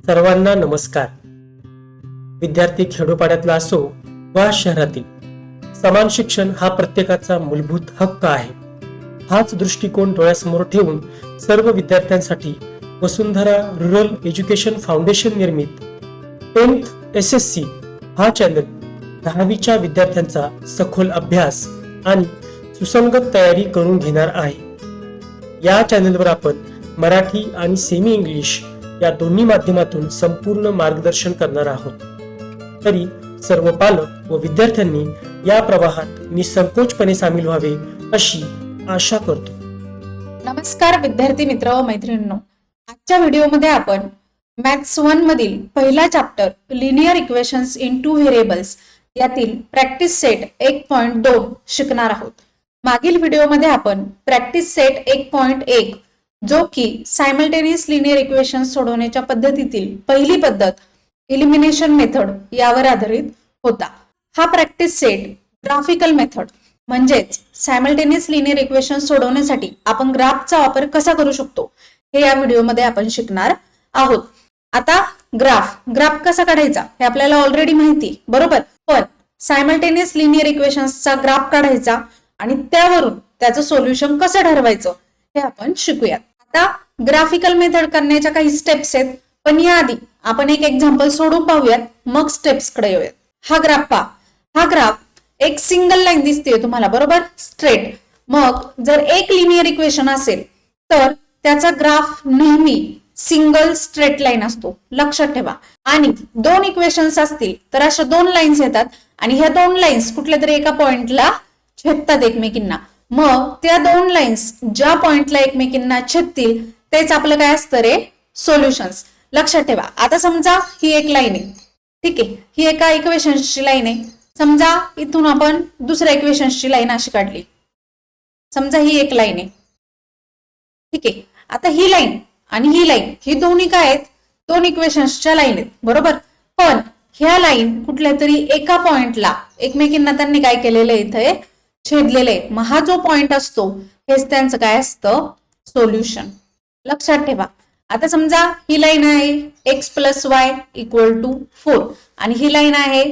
सर्वांना नमस्कार. विद्यार्थी खेडोपाड्यातला असो वा शहरातील, समान शिक्षण हा प्रत्येकाचा मूलभूत हक्क आहे. हाच दृष्टिकोन डोळ्यासमोर ठेवून सर्व विद्यार्थ्यांसाठी वसुंधरा रुरल एज्युकेशन फाउंडेशन निर्मित 10th SSC हा चॅनल 10वीच्या विद्यार्थ्यांचा सखोल अभ्यास आणि सुसंगत तयारी करून घेणार आहे. या चॅनलवर आपण मराठी आणि सेमी इंग्लिश या दोन्ही माध्यमातून संपूर्ण मार्गदर्शन करणार आहोत. तरी सर्व पालक व विद्यार्थ्यांनी या प्रवाहात निसंकोचपणे सामील व्हावे अशी आशा करतो. नमस्कार विद्यार्थी मित्र व मैत्रिणींनो, आजच्या व्हिडिओमध्ये आपण मॅथ्स 1 मधील पहिला chapter linear equations in 2 variables यातील प्रॅक्टिस सेट 1.2 शिकणार आहोत. मागील व्हिडिओमध्ये आपण प्रॅक्टिस सेट 1.1 जो की सायमल्टेनियस लिनियर इक्वेशन्स सोडवण्याच्या पद्धतीतील पहिली पद्धत एलिमिनेशन मेथड यावर आधारित होता. हा प्रॅक्टिस सेट ग्राफिकल मेथड म्हणजेच सायमल्टेनियस लिनियर इक्वेशन्स सोडवण्यासाठी आपण ग्राफचा वापर कसा करू शकतो हे या व्हिडिओमध्ये आपण शिकणार आहोत. आता ग्राफ कसा काढायचा हे आपल्याला ऑलरेडी माहिती बरोबर, पण सायमल्टेनियस लिनियर इक्वेशन्सचा ग्राफ काढायचा आणि त्यावरून त्याचं सोल्युशन कसं ठरवायचं हे आपण शिकूयात. आता ग्राफिकल मेथड करण्याच्या काही स्टेप्स आहेत, पण याआधी आपण एक एक्झाम्पल सोडून पाहूयात, मग स्टेप्स कडे येऊयात. हा ग्राफ पहा. हा ग्राफ एक सिंगल लाईन दिसते तुम्हाला बरोबर, स्ट्रेट. मग जर एक लिनियर इक्वेशन असेल तर त्याचा ग्राफ नेहमी सिंगल स्ट्रेट लाईन असतो, लक्षात ठेवा. आणि दोन इक्वेशन्स असतील तर अशा दोन लाईन्स येतात आणि ह्या दोन लाईन्स कुठल्या तरी एका पॉइंटला छेदतात एकमेकींना. मग त्या दोन लाईन्स ज्या पॉइंटला एकमेकींना छेदतील तेच आपलं काय असतं रे, सोल्युशन्स. लक्षात ठेवा. आता समजा ही एक लाईन आहे, ठीक आहे, ही एका इक्वेशन्सची लाईन आहे. समजा इथून आपण दुसऱ्या इक्वेशन्सची लाईन अशी काढली. समजा ही एक लाईन आहे, ठीक आहे. आता ही लाईन आणि ही लाईन ही दोन्ही काय आहेत, दोन इक्वेशन्सच्या लाईन आहेत बरोबर. पण ह्या लाईन कुठल्या तरी एका पॉइंटला एकमेकींना त्यांनी काय केलेलं आहे, इथे छेदलेले. मग हा जो पॉइंट असतो हेच त्यांचं काय असतं, सोल्युशन. लक्षात ठेवा. आता समजा ही लाईन आहे x + y = 4 आणि ही लाईन आहे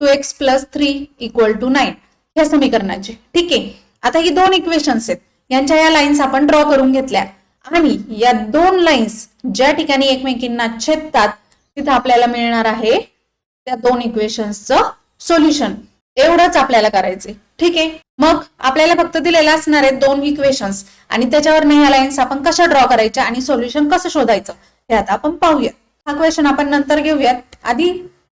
2x + 3 = 9 ह्या समीकरणाची, ठीक आहे. आता ही दोन इक्वेशन्स आहेत, यांच्या या लाईन्स आपण ड्रॉ करून घेतल्या आणि या दोन लाईन्स ज्या ठिकाणी एकमेकींना छेदतात तिथे आपल्याला मिळणार आहे त्या दोन इक्वेशन्सचं सोल्युशन. एवढंच आपल्याला करायचे, ठीक आहे. मग आपल्याला फक्त दिलेलं असणार आहे दोन इक्वेशन्स आणि त्याच्यावर ह्या लाईन्स आपण कशा ड्रॉ करायच्या आणि सोल्युशन कसं शोधायचं हे आता आपण पाहूयात. हा क्वेश्चन आपण नंतर घेऊयात, आधी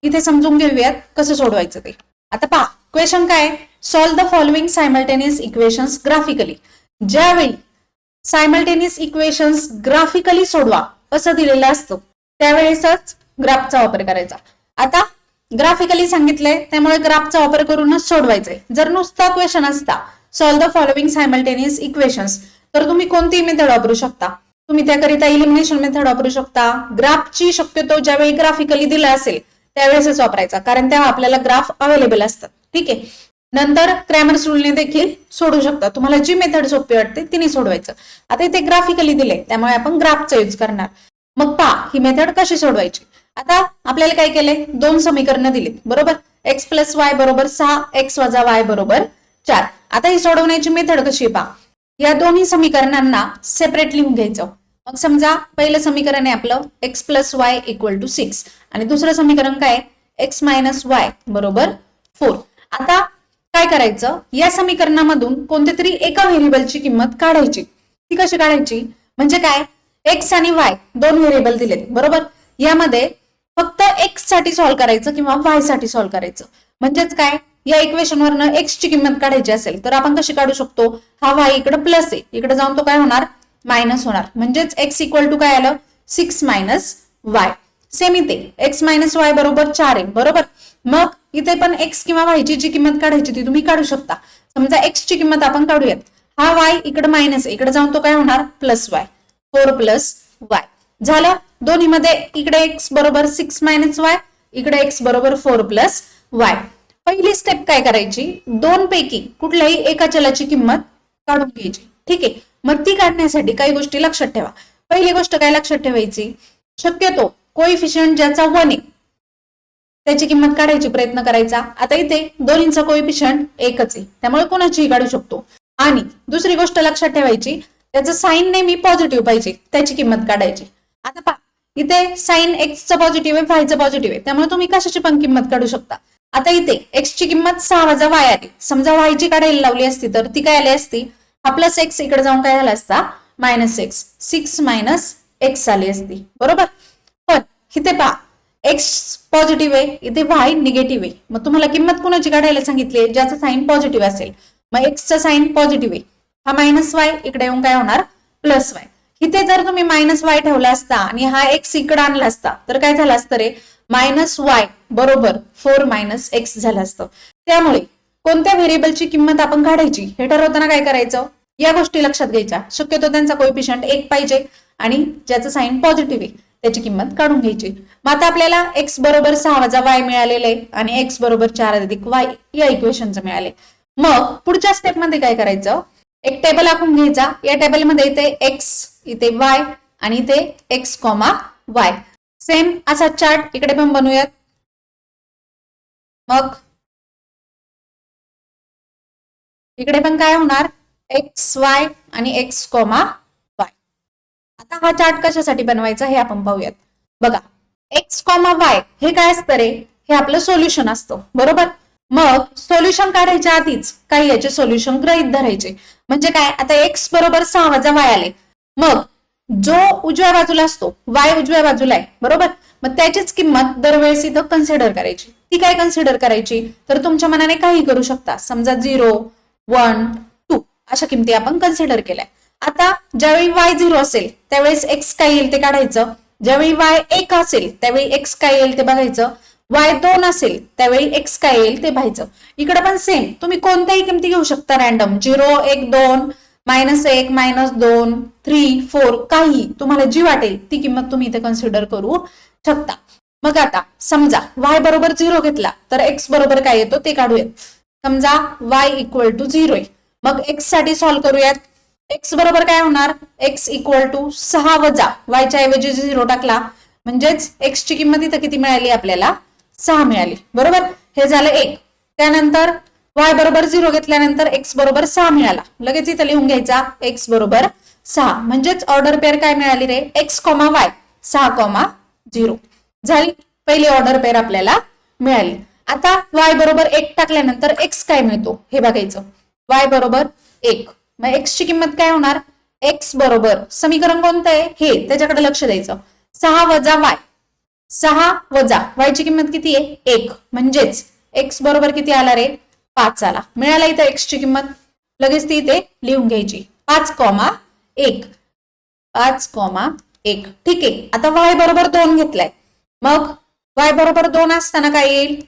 इथे समजून घेऊयात कसं सोडवायचं ते. आता पहा क्वेश्चन काय, solve the following simultaneous equations graphically. ज्यावेळी सायमल्टेनियस इक्वेशन्स ग्राफिकली सोडवा असं दिलेलं असतं त्यावेळेसच ग्राफचा वापर करायचा. आता ग्राफिकली सांगितलंय त्यामुळे ग्राफचा वापर करूनच सोडवायचंय. जर नुसता क्वेश्चन असता solve the following simultaneous equations तर तुम्ही कोणतीही मेथड वापरू शकता. तुम्ही त्याकरिता इलिमिनेशन मेथड वापरू शकता. ग्राफची शक्यतो ज्यावेळी ग्राफिकली दिला असेल त्यावेळेसच वापरायचा, कारण तेव्हा आपल्याला ग्राफ अवेलेबल असतात, ठीक आहे. नंतर क्रॅमर्स रूलने देखील सोडू शकता. तुम्हाला जी मेथड सोपी वाटते तिने सोडवायचं. आता इथे ग्राफिकली दिले त्यामुळे आपण ग्राफचा यूज करणार. मग पहा ही मेथड कशी सोडवायची. आता आपल्याला काय केलंय, दोन समीकरणं दिलीत बरोबर. x + y = 6, x - y = 4. आता ही सोडवण्याची मेथड कशी पहा. या दोन्ही समीकरणांना सेपरेट लिहून घ्यायचं. मग समजा पहिलं समीकरण आहे आपलं x + y = 6 आणि दुसरं समीकरण काय, x - y = 4. आता काय करायचं, या समीकरणामधून कोणत्या तरी एका व्हेरिएबलची किंमत काढायची. ती कशी काढायची म्हणजे काय, x आणि y दोन व्हेरिएबल दिलेत बरोबर. यामध्ये फक्त x साठी सॉल्व्ह करायचं किंवा y साठी सॉल्व्ह करायचं. म्हणजेच काय, या इक्वेशन वरनं x ची किंमत काढायची असेल तर आपण कशी काढू शकतो, हा y इकडे प्लस आहे, इकडे जाऊन तो काय होणार, मायनस होणार. म्हणजेच x = काय आलं, 6 - y. सेम इथे x - y = 4 आहे बरोबर. मग इथे पण x किंवा y ची जी किंमत काढायची ती तुम्ही काढू शकता. समजा x ची किंमत आपण काढूयात. हा y इकडे मायनस आहे, इकडे जाऊन तो काय होणार, +y. 4 + y झालं. दोन्ही मध्ये इकडे x = 6 - y, इकडे x = 4 + y. पहिली स्टेप काय करायची, दोन पैकी कुठल्याही एका चलाची किंमत काढून घ्यायची, ठीक आहे. मग ती काढण्यासाठी काही गोष्टी लक्षात ठेवा. पहिली गोष्ट काय लक्षात ठेवायची, शक्यतो कोइफिशियंट ज्याचा 1 आहे त्याची किंमत काढायची प्रयत्न करायचा. आता इथे दोन्हींचा कोइफिशियंट एकच आहे त्यामुळे कोणाचीही काढू शकतो. आणि दुसरी गोष्ट लक्षात ठेवायची, त्याचं साइन नेहमी पॉझिटिव्ह पाहिजे, त्याची किंमत काढायची. आता पहा इथे साइन एक्सचं पॉझिटिव्ह आहे, वायचं पॉझिटिव्ह आहे, त्यामुळे तुम्ही कशाची पण किंमत काढू शकता. आता इथे एक्स ची किंमत 6 वजा वाय आली. समजा वाय ची काढायला लावली असती तर ती काय आली असती, हा प्लस एक्स इकडे जाऊन काय झाला असता, मायनस एक्स, 6 मायनस एक्स आली असती. बरोबर. पण इथे पहा एक्स पॉझिटिव्ह आहे, इथे वाय निगेटिव्ह आहे. मग तुम्हाला किंमत कुणाची काढायला सांगितली, ज्याचा साइन पॉझिटिव्ह असेल. मग एक्सचा साइन पॉझिटिव्ह आहे, हा मायनस वाय इकडे येऊन काय होणार, प्लस वाय. इथे जर तुम्ही मायनस वाय ठेवला असता आणि हा एक्स इकडे आणला असता तर काय झालं असतं रे, मायनस वाय बरोबर 4 मायनस एक्स झालं असतं. त्यामुळे कोणत्या व्हेरिएबलची किंमत आपण काढायची हे ठरवताना काय करायचं, या गोष्टी लक्षात घ्यायच्या. शक्यतो त्यांचा कोइफिशियंट 1 पाहिजे आणि ज्याचं साइन पॉझिटिव्ह आहे त्याची किंमत काढून घ्यायची. मग आता आपल्याला एक्स बरोबर 6 वजा वाय मिळालेले आहे आणि एक्स बरोबर 4 अधिक वाय या इक्वेशनचं मिळाले. मग पुढच्या स्टेपमध्ये काय करायचं, एक टेबल आखून घ्यायचा. या टेबलमध्ये इथे एक्स, इथे वाय आणि इथे एक्स कॉमा वाय. सेम असा चार्ट इकडे पण बनवूयात. मग इकडे पण काय होणार, एक्स वाय आणि एक्स कॉमा वाय. आता हा चार्ट कशासाठी बनवायचा हे आपण पाहूयात. बघा एक्स कॉमा वाय हे काय असतं रे, हे आपलं सोल्युशन असतं. बरोबर. मग सोल्युशन काढायच्या आधीच काही याचे सोल्युशन गृहीत धरायचे. म्हणजे काय, आता एक्स बरोबर 6 वजा वाय आले. मग जो उजव्या बाजूला असतो, वाय उजव्या बाजूला आहे बरोबर, मग त्याचीच किंमत दरवेळेस इथं कन्सिडर करायची. ती काय कन्सिडर करायची, तर तुमच्या मनाने काही करू शकता. समजा 0, 1, 2 अशा किमती आपण कन्सिडर केल्या. आता ज्यावेळी वाय 0 असेल त्यावेळेस एक्स काय येईल ते काढायचं. ज्यावेळी वाय 1 असेल त्यावेळी एक्स काय येईल ते बघायचं. वाय 2 असेल त्यावेळी एक्स काय येईल ते पाहायचं. इकडे पण सेम तुम्ही कोणत्याही किमती घेऊ शकता रॅन्डम, 0, 1, 2, -1, -2, 3, 4 काही तुम्हाला जी वाटेल ती किंमत तुम्ही इथे कन्सिडर करू शकता. मग आता समजा y बरोबर 0 घेतला तर x बरोबर काय येतो ते काढूयात. समजा y इक्वल टू 0 आहे. मग x साठी सॉल्व्ह करूयात. x बरोबर काय होणार, x इक्वल टू 6 वजा y च्या ऐवजी 0 टाकला म्हणजेच x ची किंमत इथं किती मिळाली आपल्याला, 6 मिळाली. बरोबर. हे झालं 1. त्यानंतर y बरोबर 0 घेतल्यानंतर x बरोबर 6 मिळाला. लगेच इथं लिहून घ्यायचा x बरोबर 6 म्हणजेच ऑर्डर पेअर काय मिळाली रे, x, y 6, 0 झाली. पहिली ऑर्डर पेअर आपल्याला मिळाली. आता y बरोबर 1 टाकल्यानंतर x काय मिळतो हे बघायचं. y बरोबर 1, मग x ची किंमत काय होणार, x बरोबर समीकरण कोणतं आहे हे त्याच्याकडे लक्ष द्यायचं. 6 वजा y, 6 वजा y ची किंमत किती आहे 1, म्हणजेच x बरोबर किती आला रे, 5 आला. मिळाला इथं x ची किंमत. लगेच ती इथे लिहून घ्यायची 5,1, 5,1. ठीक आहे. आता y बरोबर 2 घेतलाय. मग y बरोबर 2 असताना काय येईल,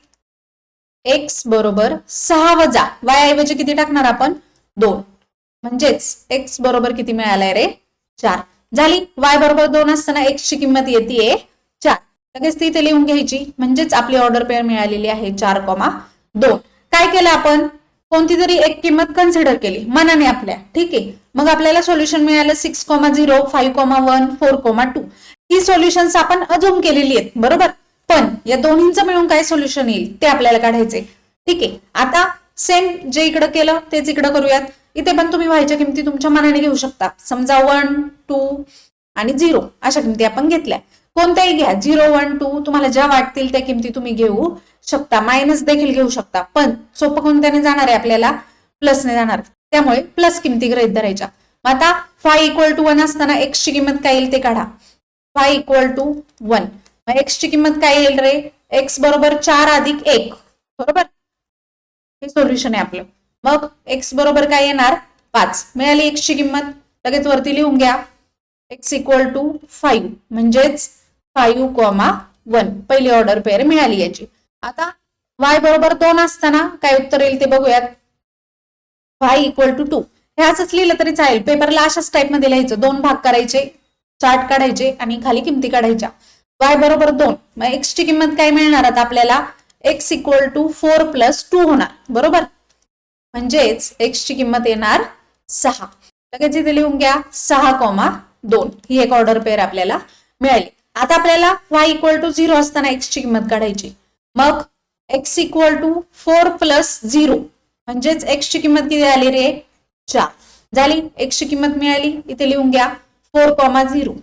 x बरोबर 6 वजा y ऐवजी किती टाकणार आपण, 2, म्हणजेच x बरोबर किती मिळालाय रे, 4 झाली. y बरोबर 2 असताना x ची किंमत येते 4. लगेच ती इथे लिहून घ्यायची म्हणजेच आपली ऑर्डर पेअर मिळालेली आहे 4,2. काय केलं आपण, कोणती तरी एक किंमत कन्सिडर केली मनाने आपल्या. ठीक आहे. मग आपल्याला सोल्युशन मिळालं 6,0, 5,1, 4,2. ही सोल्युशन्स आपण अजून केलेली आहेत बरोबर. पण या दोन्हींचं मिळून काय सोल्युशन येईल ते आपल्याला काढायचे. ठीक आहे. आता सेम जे इकडे केलं तेच इकडे करूयात. इथे पण तुम्ही व्हायच्या किमती तुमच्या मनाने घेऊ शकता. समजा 1, 2 आणि 0 अशा किमती आपण घेतल्या. कोणत्याही घ्या, 0, 1, 2 तुम्हाला ज्या वाटतील त्या किमती तुम्ही घेऊ शकता. मायनस देखील घेऊ शकता. पण सोपं कोणत्याने जाणार आहे आपल्याला, प्लसने जाणार. त्यामुळे प्लस किमती गृहीत धरायच्या. आता 5 = 1 असताना x ची किंमत काय येईल ते काढा. 5 = 1, मग x ची किंमत काय येईल रे, x बरोबर 4 अधिक 1 बरोबर. हे सोल्युशन आहे आपलं. मग x बरोबर काय येणार, 5 मिळाली x ची किंमत. लगेच वरती लिहून घ्या x = 5 म्हणजेच 5,1 पहिली ऑर्डर पेअर मिळाली याची. आता y बरोबर 2 असताना काय उत्तर येईल ते बघूयात. 5 = 2 हे असंच लिहिलं तरी चालेल. पेपरला अशाच टाइप मध्ये लिहायचं, 2 भाग करायचे, चार्ट काढायचे आणि खाली किमती काढायच्या. y बरोबर 2, मग x ची किंमत काय मिळणार आता आपल्याला, x = 4 + 2 होणार बरोबर. म्हणजेच x ची किंमत येणार 6. लगेच इथे लिहून घ्या 6,2. ही एक ऑर्डर पेअर आपल्याला मिळाली. आता आपल्याला y इक्वल टू 0 असताना x ची किंमत काढायची. मग x इक्वल टू 4 प्लस 0 म्हणजेच x ची किंमत किती आली रे 4 झाली. x ची किंमत मिळाली, इथे लिहून घ्या 4,0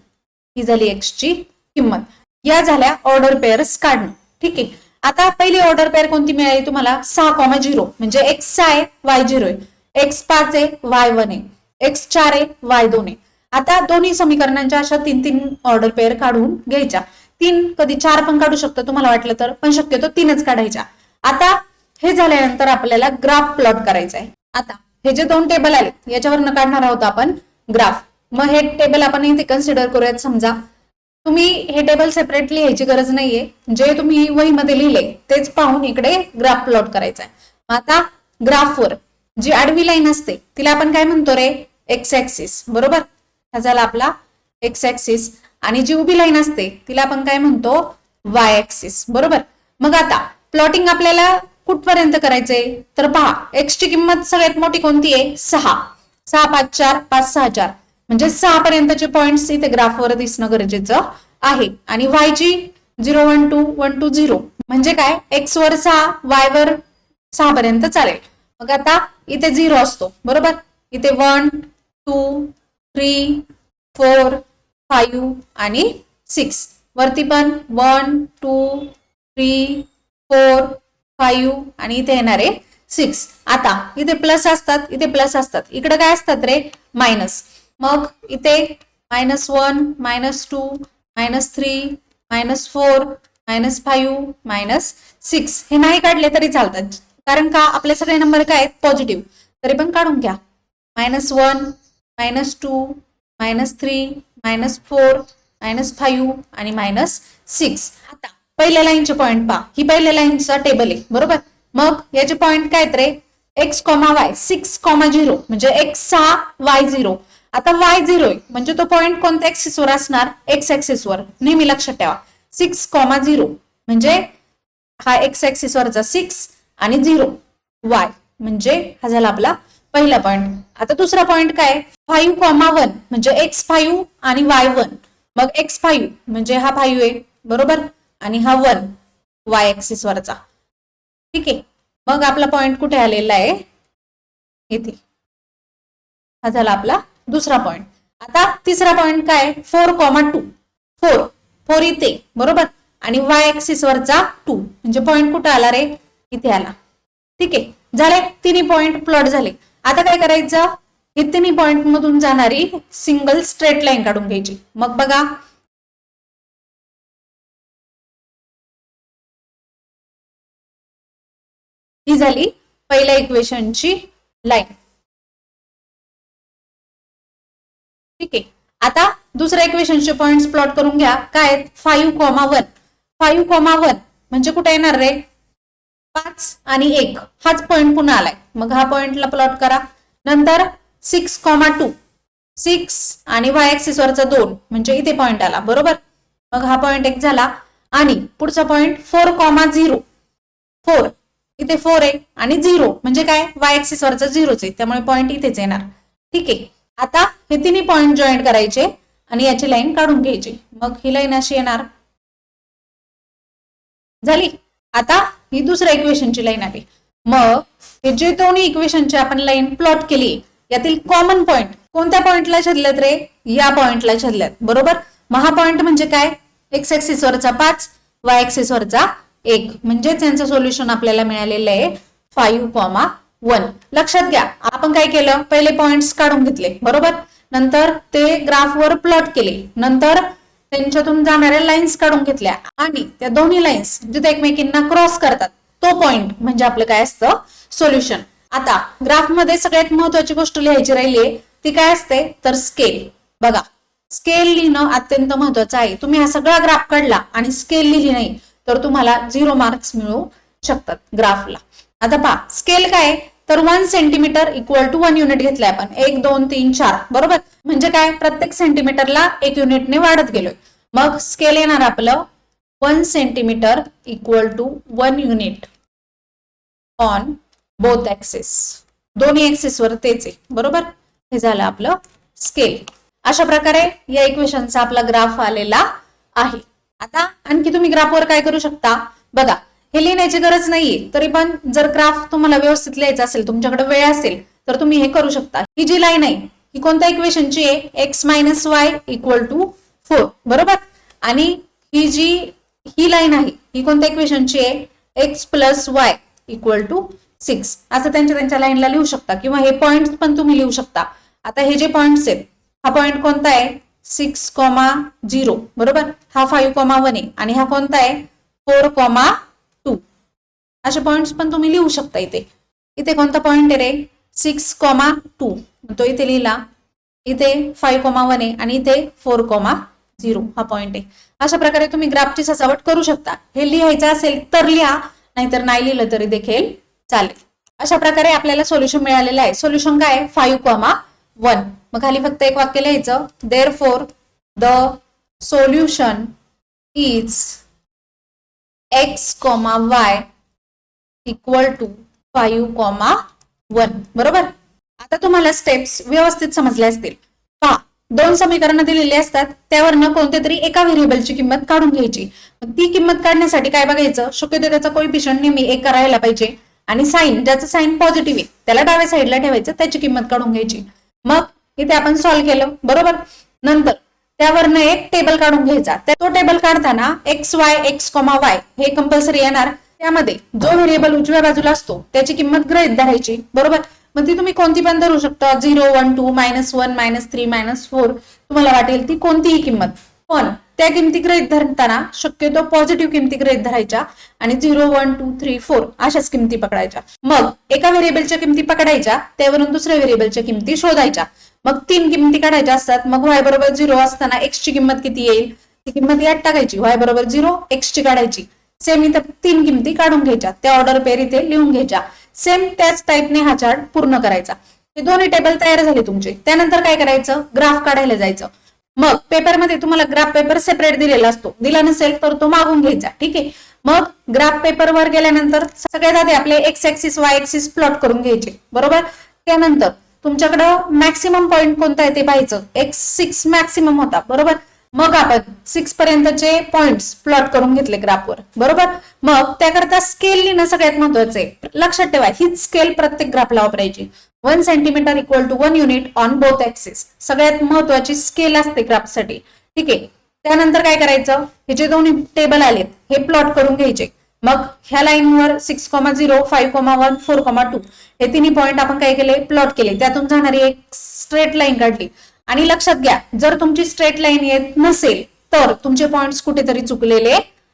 ही झाली x ची किंमत. या झाल्या ऑर्डर पेअर्स काढणं. ठीक आहे. आता पहिली ऑर्डर पेअर कोणती मिळाली तुम्हाला 6,0 म्हणजे x 6 आहे y 0 आहे, x 5 आहे y 1 आहे, x 4 आहे y 2 आहे. आता दोन्ही समीकरणांच्या अशा 3 ऑर्डर पेअर काढून घ्यायच्या. 3 कधी 4 पण काढू शकतो तुम्हाला वाटलं तर, पण शक्यतो 3च काढायच्या. आता हे झाल्यानंतर आपल्याला ग्राफ प्लॉट करायचा आहे. आता हे जे 2 टेबल आले याच्यावरनं काढणार आहोत आपण ग्राफ. मग हे टेबल आपण इथे कन्सिडर करूयात. समजा तुम्ही हे टेबल सेपरेटली लिहायची गरज नाहीये, जे तुम्ही वहीमध्ये लिहिले तेच पाहून इकडे ग्राफ प्लॉट करायचा आहे. आता ग्राफवर जी आडवी लाईन असते तिला आपण काय म्हणतो रे एक्स ऍक्सिस, बरोबर. हा झाला आपला एक्स ऍक्सिस. आणि जी उभी लाईन असते तिला आपण काय म्हणतो वाय ऍक्सिस, बरोबर. मग आता प्लॉटिंग आपल्याला कुठपर्यंत करायचंय तर पहा, एक्स ची किंमत सगळ्यात मोठी कोणती आहे 6, 6 5 4 5 6 4 म्हणजे 6 पर्यंतचे पॉइंट्स इथे ग्राफवर दिसणं गरजेचं आहे. आणि वाय ची 0 1 2 1 2 0 म्हणजे काय एक्स वर 6 वाय वर 6 पर्यंत चालेल. मग आता इथे 0 असतो, बरोबर. इथे 1 2 3 4 5 आणि 6 वरती पण 1 2 3 4 5 आणि इथे येणारे 6. आता इथे प्लस असतात, इथे प्लस असतात, इकडे काय असतात रे मायनस. मग इथे -1 -2 -3 -4 -5 -6 हे नाही काढले तरी चालतात, कारण का आपले सगळे नंबर काय आहेत पॉझिटिव्ह. तरी पण काढून घ्या. -1 -2 -3 -4 -5 आणि -6. आता पहिल्या लाईनचे पॉइंट पहा, ही पहिल्या लाईनचा टेबल आहे, बरोबर. मग याचे पॉइंट काय आहेत रे x, y 6,0 म्हणजे x 6 y 0. आता y 0 आहे म्हणजे तो पॉइंट कोणत्या ऍक्सिस वर असणार x ऍक्सिस वर. नेहमी लक्षात ठेवा 6,0 म्हणजे हा x ऍक्सिस वरचा 6 आणि 0 y म्हणजे हा झाला आपला पहिला पॉइंट. आता दुसरा पॉइंट काय 5,1 म्हणजे x 5 आणि y 1. मग x 5 म्हणजे हा 5 आहे, बरोबर. आणि हा 1 y ऍक्सिस वरचा. ठीक आहे. मग आपला पॉइंट कुठे आलेला आहे इथे. हा झाला आपला दुसरा पॉइंट. आता तिसरा पॉइंट काय 4,2 4 इथे, बरोबर. आणि y ऍक्सिस वरचा 2 म्हणजे पॉइंट कुठे आला रे इथे आला. ठीक आहे. झाले तिन्ही पॉइंट प्लॉट झाले. आता काय करायचं हे तिन्ही पॉइंट मधून जाणारी सिंगल स्ट्रेट लाईन काढून घ्यायची. मग बघा ही झाली पहिल्या इक्वेशनची लाईन. ठीक आहे. आता दुसऱ्या इक्वेशनचे पॉइंट्स प्लॉट करून घ्या. काय 5,1 5,1 म्हणजे कुठे येणार रे 5 आणि 1 हाच पॉइंट पुन्हा आलाय. मग हा पॉइंटला प्लॉट करा. नंतर 6,2 6 आणि y ऍक्सिस वरचा 2 म्हणजे इथे पॉइंट आला, बरोबर. मग हा पॉइंट एक झाला. आणि पुढचा पॉइंट 4,0 4 इथे 4 आहे आणि 0 म्हणजे काय y ऍक्सिस वरचा 0च आहे, त्यामुळे पॉइंट इथेच येणार. ठीक आहे. आता हे तिन्ही पॉइंट जॉईन करायचे आणि याची लाईन काढून घ्यायची. मग ही लाईन अशी येणार. झाली. आता ही दुसऱ्या इक्वेशनची लाईन आली. मग हे जे दोन्ही इक्वेशनची आपण लाईन प्लॉट केली यातील कॉमन पॉइंट कोणत्या पॉइंटला छेदल्यात रे या पॉइंटला छेदल्यात, बरोबर. मग हा पॉइंट म्हणजे काय x ऍक्सिस वरचा 5 y ऍक्सिस वरचा 1 म्हणजेच यांचं सोल्युशन आपल्याला मिळालेलं आहे 5,1. लक्षात घ्या आपण काय केलं पहिले पॉइंट्स काढून घेतले, बरोबर. नंतर ते ग्राफवर प्लॉट केले, नंतर त्यांच्यातून जाणाऱ्या लाईन्स काढून घेतल्या आणि त्या दोन्ही लाईन्स जिथे एकमेकींना क्रॉस करतात तो पॉइंट म्हणजे आपलं काय असतं सोल्युशन. आता ग्राफ मध्ये सगळ्यात महत्वाची गोष्ट लिहायची राहिली ती काय असते तर स्केल. बघा स्केल लिहिणं अत्यंत महत्वाचं आहे. तुम्ही हा सगळा ग्राफ काढला आणि स्केल लिहिली नाही तर तुम्हाला 0 मार्क्स मिळू शकतात ग्राफला. आता पहा स्केल काय तर 1 सेंटीमीटर इक्वल टू 1 युनिट घेतलाय आपण 1 2 3 4, बरोबर. म्हणजे काय प्रत्येक सेंटीमीटरला 1 युनिटने वाढत गेलोय. मग स्केल येणार आपलं 1 centimetre equal to 1 unit on both axis. दोन्ही ऍक्सिस वर तेच आहे, बरोबर. हे झालं आपलं स्केल. अशा प्रकारे या इक्वेशनचा आपला ग्राफ आलेला आहे. आता आणखी तुम्ही ग्राफवर काय करू शकता बघा, हे लिहिण्याची गरज नाहीये, तरी पण जर ग्राफ तुम्हाला व्यवस्थित लिहायचा असेल, तुमच्याकडे वेळ असेल, तर तुम्ही हे करू शकता. ही जी लाईन आहे ही कोणत्या इक्वेशनची आहे? X minus y equal to 4, बरोबर. आणि ही लाईन आहे ही कोणत्या इक्वेशनची आहे? X plus y equal to 6. असं त्यांच्या लाईनला लिहू शकता, किंवा हे पॉइंट पण तुम्ही लिहू शकता. आता हे जे पॉइंट्स आहेत, हा पॉइंट कोणता आहे? 6,0, बरोबर. हा 5,1 आहे, आणि हा कोणता आहे? 4,2. असे पॉइंट्स पण तुम्ही लिहू शकता. इथे कोणता पॉइंट आहे रे? 6,2. तो इथे लिहिला. इथे 5,1 आहे, आणि इथे 4,0 हा पॉइंट आहे. अशा प्रकारे तुम्ही ग्राफची सजावट करू शकता. हे लिहायचं असेल तर लिहा, नाहीतर नाही लिहिलं तरी देखील चालेल. अशा प्रकारे आपल्याला सोल्युशन मिळालेलं आहे. सोल्युशन काय आहे? 5,1. मग खाली फक्त एक वाक्य लिहायचं, therefore the solution is x, y equal to 5,1. बरोबर. आता तुम्हाला स्टेप्स व्यवस्थित समजले असतील. पहा, 2 समीकरणं दिलेली असतात, त्यावरनं कोणत्या तरी एका व्हेरिएबलची किंमत काढून घ्यायची. ती किंमत काढण्यासाठी काय बघायचं? शक्यतो त्याचा कोएफिशियंट नेहमी 1 करायला पाहिजे, आणि साइन, ज्याचं साइन पॉझिटिव्ह आहे त्याला डाव्या साईडला ठेवायचं, त्याची किंमत काढून घ्यायची. मग इथे आपण सॉल्व्ह केलं, बरोबर. नंतर त्यावरनं एक टेबल काढून घ्यायचा. तो टेबल काढताना एक्स वाय हे कंपल्सरी येणार. त्यामध्ये जो व्हेरिएबल उजव्या बाजूला असतो त्याची किंमत गृहीत धरायची, बरोबर. मग ती तुम्ही कोणती पण धरू शकता, 0, 1, 2, -1, -3, -4, तुम्हाला वाटेल ती कोणतीही किंमत. पण त्या किमती गृहीत धरताना शक्यतो पॉझिटिव्ह किमती गृहीत धरायच्या, आणि 0, 1, 2, 3, 4 अशाच किमती पकडायच्या. मग एका व्हेरिएबलच्या किमती पकडायच्या, त्यावरून दुसऱ्या व्हेरिएबलच्या किमती शोधायच्या. मग 3 किमती काढायच्या असतात. मग y बरोबर 0 असताना x ची किंमत किती येईल? ती किंमत यात टाकायची, y बरोबर 0, x ची काढायची. सेम इथं 3 किमती काढून घ्यायच्या, त्या ऑर्डर पेअर इथे लिहून घ्यायच्या. सेम त्याच टाईपने हा चार्ट पूर्ण करायचा. हे दोन्ही टेबल तयार झाले तुमचे. त्यानंतर काय करायचं? ग्राफ काढायला जायचं. मग पेपरमध्ये तुम्हाला ग्राफ पेपर सेपरेट दिलेला असतो, दिला नसेल तर तो मागून घ्यायचा, ठीक आहे. मग ग्राफ पेपरवर गेल्यानंतर सगळ्यात आधी आपले x axis Y axis plot करून घ्यायचे, बरोबर. त्यानंतर तुमच्याकडं मॅक्सिमम पॉईंट कोणता आहे ते पाहायचं. x6 मॅक्सिमम होता, बरोबर. मग आपण 6 पर्यंतचे पॉइंट्स प्लॉट करून घेतले ग्राफवर, बरोबर. मग त्याकरता स्केल लिहिणं सगळ्यात महत्वाचं आहे. लक्षात ठेवा, हीच स्केल प्रत्येक ग्राफला वापरायची. 1 centimetre equal to 1 unit on both axis. सगळ्यात महत्वाची स्केल असते ग्राफसाठी, ठीक आहे. त्यानंतर काय करायचं? हे जे दोन्ही टेबल आलेत हे प्लॉट करून घ्यायचे. मग ह्या लाईनवर 6,0, 5,1, 4,2 हे तिन्ही पॉइंट आपण काय केले? प्लॉट केले. त्यातून जाणारी एक स्ट्रेट लाईन काढली. आणि लक्षात घ्या, जर तुमची स्ट्रेट लाईन येत नसेल तर तुमचे पॉइंट्स कुठेतरी चुकलेले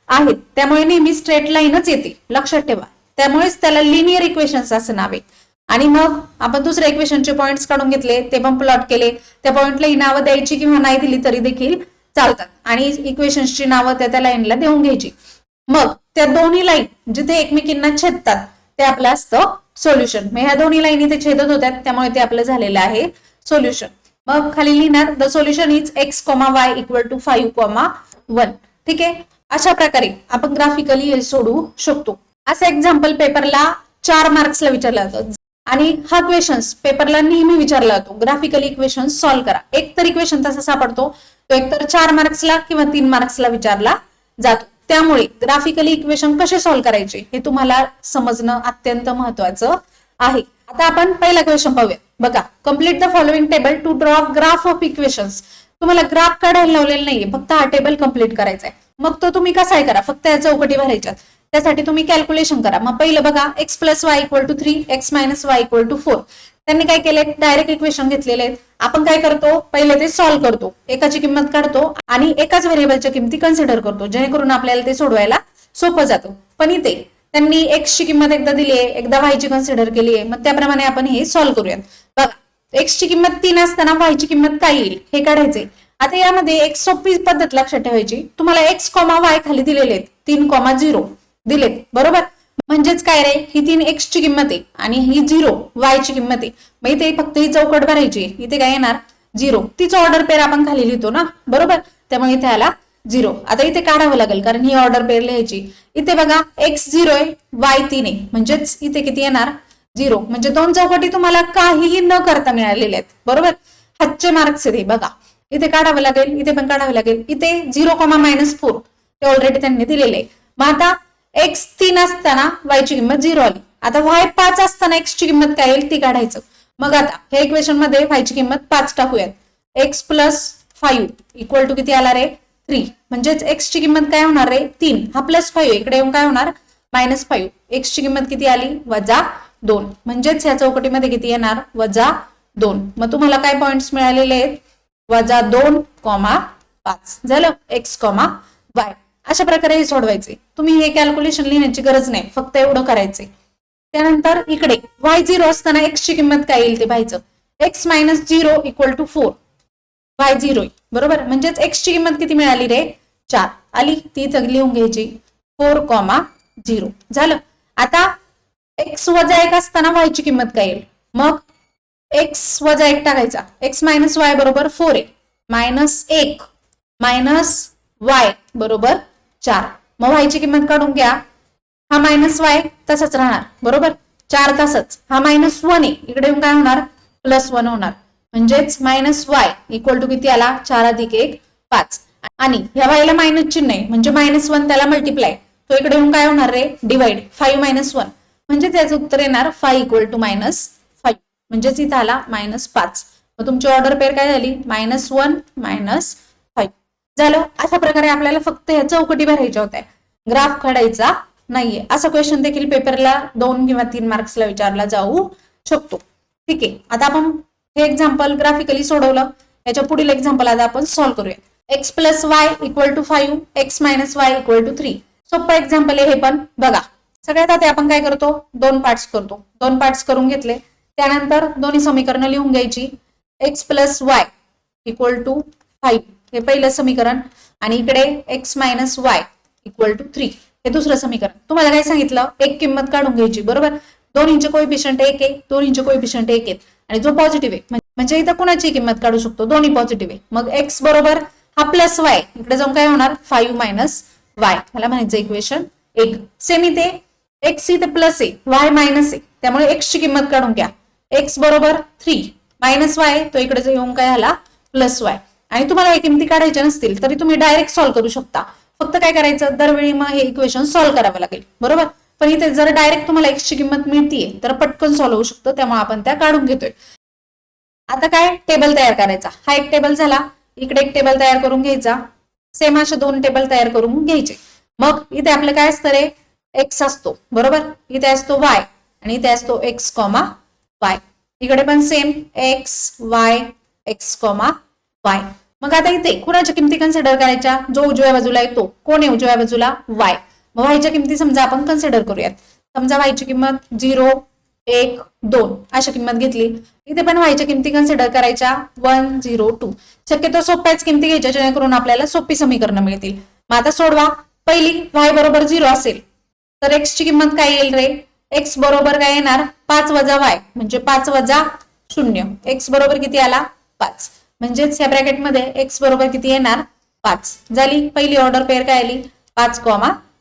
आहेत. त्यामुळे नेहमी स्ट्रेट लाईनच येते, लक्षात ठेवा. त्यामुळेच त्याला लिनियर इक्वेशन्स असं नाव आहे. आणि मग आपण दुसऱ्या इक्वेशनचे पॉइंट्स काढून घेतले, ते पण प्लॉट केले. त्या पॉइंटला ही नावं द्यायची किंवा नाही दिली तरी देखील चालतात, आणि इक्वेशन्सची नावं त्या लाईनला देऊन घ्यायची. मग त्या दोन्ही लाईन जिथे एकमेकींना छेदतात ते आपलं असतं सोल्युशन. मग ह्या दोन्ही लाईन इथे छेदत होत्या, त्यामुळे ते आपलं झालेलं आहे सोल्युशन. मग खाली लिहिणार, the solution is x, y equal to 5,1. ठीक आहे. अशा प्रकारे आपण ग्राफिकली हे सोडवू शकतो. असं एक्झाम्पल पेपरला 4 मार्क्सला विचारलं जातं, आणि हा क्वेश्चन्स पेपरला नेहमी विचारला जातो. ग्राफिकली इक्वेशन्स सॉल्व्ह करा. एक तर इक्वेशन तसा सापडतो, तो एकतर 4 मार्क्सला किंवा 3 मार्क्सला विचारला जातो. त्यामुळे ग्राफिकली इक्वेशन कसे सॉल्व्ह करायचे हे तुम्हाला समजणं अत्यंत महत्वाचं आहे. आता आपण पहिला क्वेश्चन पाहूया. बघा, complete the following table to draw graph of equations. तुम्हाला ग्राफ काढायला लावलेला नाहीये, फक्त हा टेबल कम्प्लीट करायचा आहे. मग तो तुम्ही कसाही करा, फक्त या चौकटी भरायच्यात. त्यासाठी तुम्ही कॅल्क्युलेशन करा. मग पहिलं बघा, x plus y equal to 3, x minus y equal to 4. त्यांनी काय केले? डायरेक्ट इक्वेशन घेतलेले आहेत. आपण काय करतो? पहिले ते सॉल्व्ह करतो, एकाची किंमत काढतो आणि एकाच व्हेरिएबलच्या किमती कन्सिडर करतो, जेणेकरून आपल्याला ते सोडवायला सोपं जातं. पण इथे त्यांनी x ची किंमत एकदा दिली आहे, एकदा y ची कन्सिडर केली आहे. मग त्याप्रमाणे आपण हे सॉल्व्ह करूयात. बघा, x ची किंमत 3 असताना y ची किंमत काय येईल हे काढायचे. आता यामध्ये एक सोपी पद्धत लक्षात ठेवायची. तुम्हाला x, y खाली दिलेले आहेत, 3,0 दिलेत, बरोबर. म्हणजेच काय रे, ही 3 x ची किंमत आहे आणि ही 0 y ची किंमत आहे. मग इथे फक्त ही चौकट भरायची. इथे काय येणार? 0. तीच ऑर्डर पेअर आपण खाली लिहितो ना, बरोबर. त्यामुळे इथे आला 0. आता इथे काढावं लागेल, कारण ही ऑर्डर पेअर लिहायची. इथे बघा, x 0 आहे, y 3 आहे, म्हणजेच इथे किती येणार? 0. म्हणजे 2 चौकटी तुम्हाला काहीही न करता मिळालेल्या आहेत, बरोबर. 5 मार्क्स आहेत. बघा, इथे काढावं लागेल, इथे पण काढावं लागेल. इथे 0,-4 ते ऑलरेडी त्यांनी दिलेले आहे. मग आता x 3 असताना y ची किंमत 0 आली. आता y 5 असताना x ची किंमत काय येईल ती काढायचं. मग आता हे इक्वेशन मध्ये y ची किंमत 5 टाकूयात. x + 5 = किती आला रे 3. म्हणजेच x ची किंमत काय होणार रे 3. हा +5 इकडे येऊन काय होणार -5. x ची किंमत किती आली -2. म्हणजेच ह्या चौकटीमध्ये किती येणार -2. मग तुम्हाला काय पॉइंट्स मिळालेले आहेत -2,5 झालं x, y. अशा प्रकारे हे सोडवायचे. तुम्ही हे कॅल्क्युलेशन लिहिण्याची गरज नाही, फक्त एवढं करायचे. त्यानंतर इकडे y0 असताना x ची किंमत काय येईल ते पाहायचं. x - 0 = 4. y0 बरोबर. म्हणजेच x ची किंमत किती मिळाली रे 4 आली. ती इथं लिहून घ्यायची 4,0 झालं. आता x - 1 असताना y ची किंमत काय येईल. मग x - 1 टाकायचा. x - y = 4 आहे. -1 - y = 4. मग y ची किंमत काढून घ्या. हा -y तसाच राहणार बरोबर. 4 तसंच. हा -1 आहे. इकडे येऊन काय होणार +1 होणार. म्हणजेच -y = किती आला 4 + 1 5. आणि ह्या y ला मायनस चिन्ह आहे म्हणजे -1 त्याला मल्टिप्लाय. तो इकडे येऊन काय होणार रे डिवाइड. 5 - 1 म्हणजे त्याचं उत्तर येणार 5 = -5. म्हणजेच इथं आला -5. मग तुमची ऑर्डर पेअर काय झाली -1 -5 झालं. अशा प्रकारे आपल्याला फक्त ह्या चौकटी भरायच्या होत्या, ग्राफ काढायचा नाहीये. असा क्वेश्चन देखील पेपरला 2 किंवा 3 मार्क्सला विचारला जाऊ शकतो. ठीक आहे. आता आपण हे एक्झाम्पल ग्राफिकली सोडवलं. याच्या पुढील एक्झाम्पल आता आपण सॉल्व्ह करूया. x + y = 5, x - y = 3. सोपं एक्झाम्पल आहे हे पण बघा. सगळ्यात आधी आपण काय करतो 2 पार्ट्स करतो. 2 पार्ट्स करून घेतले. त्यानंतर दोन्ही समीकरणं लिहून घ्यायची. x + y = 5 हे पहिलं समीकरण आणि इकडे x - y = 3 हे दुसरं समीकरण. तुम्हाला काय सांगितलं एक किंमत काढून घ्यायची बरोबर. दोन्हींचे कोएफिशियंट 1 आहे, दोन्हींचे कोएफिशियंट 1 आहेत आणि जो पॉझिटिव्ह आहे म्हणजे इथं कुणाची किंमत काढू शकतो दोन्ही पॉझिटिव्ह आहे. मग x बरोबर हा +y इकडे जाऊन काय होणार 5 - y ह्याला म्हणायचं इक्वेशन 1. सेम इथे x इथे प्लस आहे y मायनस आहे त्यामुळे x ची किंमत काढून घ्या. x बरोबर 3 -y तो इकडे येऊन काय आला +y. आणि तुम्हाला या किमती काढायच्या नसतील तरी तुम्ही डायरेक्ट सॉल्व्ह करू शकता. फक्त काय करायचं दरवेळी मग हे इक्वेशन सॉल्व्ह करावं लागेल बरोबर. पण इथे जर डायरेक्ट तुम्हाला x ची किंमत मिळतीये तर पटकन सॉल्व्ह होऊ शकतो, त्यामुळे आपण त्या काढून घेतोय. आता काय टेबल तयार करायचा. हा एक टेबल झाला. इकडे एक टेबल तयार करून घ्यायचा. सेम असे 2 टेबल तयार करून घ्यायचे. मग इथे आपलं काय असतं रे x असतो बरोबर. इथे असतो y आणि इथे असतो x, y. इकडे पण same x, y, x, y. मग आता इथे कुणाच्या किमती कन्सिडर करायच्या. जो उजव्या बाजूला आहे तो. कोण आहे उजव्या बाजूला y. मग y च्या किमती समजा आपण कन्सिडर करूयात. समजा y ची किंमत 0, 1, 2 अशा किंमत घेतली. इथे पण y च्या किमती कन्सिडर करायच्या 1, 0, 2. शक्यतो सोप्याच किमती घ्यायच्या जेणेकरून आपल्याला सोपी समीकरणं मिळतील. मग आता सोडवा. पहिली y बरोबर 0 असेल तर x ची किंमत काय येईल रे. x बरोबर काय येणार 5 - y म्हणजे 5 - 0. x बरोबर किती आला 5. म्हणजेच या ब्रॅकेट मध्ये x बरोबर किती येणार 5 झाली. पहिली ऑर्डर पेअर काय आली 5,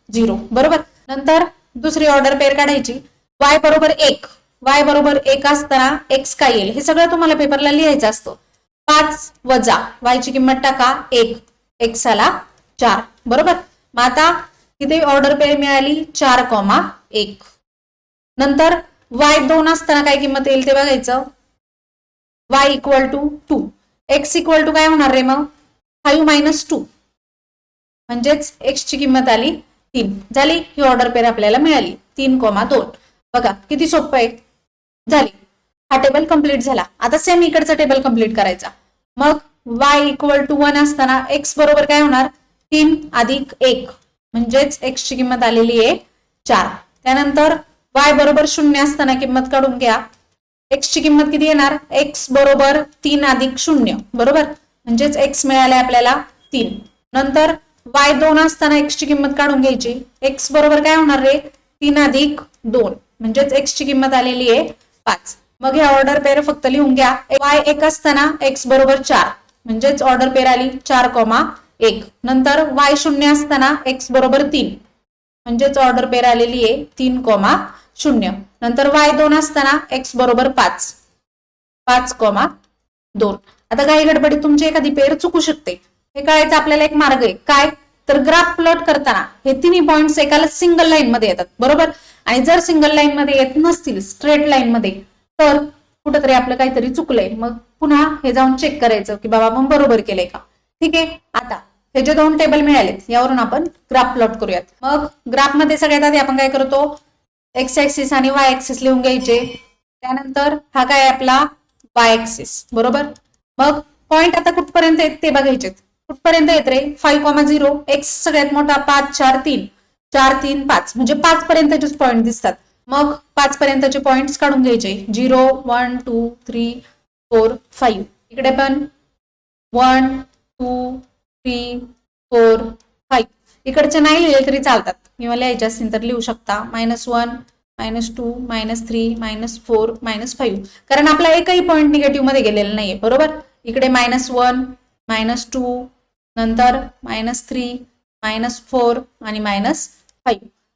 0 बरोबर. नंतर दुसरी ऑर्डर पेअर काढायची. y बरोबर 1 y बरोबर 1 असताना x काय येईल हे सगळं तुम्हाला पेपरला लिहायचं असतं. 5 - y ची किंमत टाका 1, x आला 4 बरोबर. मग आता इथे ऑर्डर पेअर मिळाली 4, 1. नंतर y 2 असताना काय किंमत येईल ते बघायचं. y = 2. x = काय होणार रे मग 5 - 2 म्हणजेच x ची किंमत आली 3 झाली. ही ऑर्डर पेअर आपल्याला मिळाली 3, 2. बघा किती सोपं आहे. झाली. हा टेबल कंप्लीट झाला. आता सेम इकडचा टेबल कंप्लीट करायचा. मग y = 1 असताना x बरोबर काय होणार 3 + 1 म्हणजेच x ची किंमत आलेली आहे 4. त्यानंतर y बरोबर 0 असताना किंमत काढून घ्या. x ची किंमत किती येणार x बरोबर 3 + 0 बरोबर. म्हणजेच x मिळाले आपल्याला 3. नंतर y 2 असताना x ची किंमत काढून घ्यायची. x बरोबर काय होणार रे 3 + 2 म्हणजेच x ची किंमत आलेली आहे 5. मग हे ऑर्डर पेअर फक्त लिहून घ्या. y 1 असताना x बरोबर 4 म्हणजेच ऑर्डर पेअर आली 4, 1. नंतर y 0 असताना x बरोबर 3 म्हणजेच ऑर्डर पेअर आलेली आहे 3, 0. नंतर y 2 असताना x बरोबर 5, 5, 2. आता घाई गडबडीत तुमची एखादी पेर चुकू शकते. हे कळायचं आपल्याला एक मार्ग आहे. काय तर ग्राफ प्लॉट करताना हे तिन्ही पॉइंट्स एकाला सिंगल लाईन मध्ये येतात, बरोबर. आणि जर सिंगल लाईन मध्ये येत नसतील स्ट्रेट लाईन मध्ये तर कुठेतरी आपलं काहीतरी चुकलंय. मग पुन्हा हे जाऊन चेक करायचं की बाबा आपण बरोबर केलंय का. ठीक आहे. आता हे जे दोन टेबल मिळालेत यावरून आपण ग्राफ प्लॉट करूयात. मग ग्राफ मध्ये सगळ्यात आधी आपण काय करतो, एक्स ऍक्सिस आणि वाय ऍक्सिस लिहून घ्यायचे. त्यानंतर हा काय आपला वाय ऍक्सिस, बरोबर. मग पॉइंट आता कुठपर्यंत आहेत ते बघायचे. कुठपर्यंत येत रे 5,0, एक्स सगळ्यात मोठा 5, 4, 3, 4, 3, 5 म्हणजे 5 पर्यंतचेच पॉइंट दिसतात. मग 5 पर्यंतचे पॉइंट्स काढून घ्यायचे. 0, 1, 2, 3, 4, 5. इकडे पण 1, 2, 3, 4, 5. इकडचे नाही लिहिले तरी चालतात किंवा लिहायचे असतील तर लिहू शकता. -1, -2, -3, -4, -5. कारण आपला एकही पॉइंट निगेटिव्ह मध्ये गेलेला नाहीये, बरोबर. इकडे -1, -2, नंतर -3, -4 आणि -5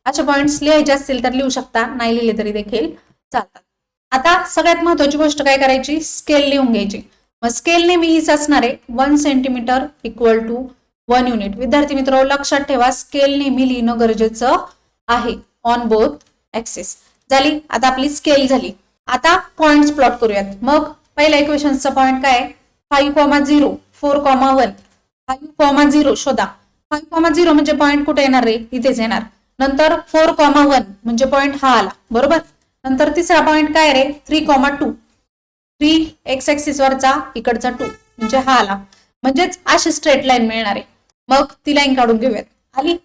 असे पॉइंट्स लिहायचे असतील तर लिहू शकता, नाही लिहिले तरी देखील चालतात. आता सगळ्यात महत्वाची गोष्ट काय करायची, स्केल लिहून घ्यायची. मग स्केल नेहमी हीच असणार आहे 1 सेंटीमीटर इक्वल टू 1 युनिट. विद्यार्थी मित्र लक्षात ठेवा, स्केल नेहमी लिहिणं गरजेचं आहे ऑन बोथ ऍक्सिस. झाली. आता आपली स्केल झाली. आता पॉइंट्स प्लॉट करूयात. मग पहिल्या इक्वेशनचा पॉइंट काय 5,0, 4,1, 5,0 शोधा. 5,0 म्हणजे पॉइंट कुठे येणार रे, इथेच येणार. नंतर 4,1 म्हणजे पॉइंट हा आला, बरोबर. नंतर तिसरा पॉइंट काय रे 3,2, 3 एक्स ऍक्सिस वरचा इकडचा 2 म्हणजे हा आला. म्हणजेच अशी स्ट्रेट लाईन मिळणार आहे. मग ती लाईन काढून घेऊयात. आली.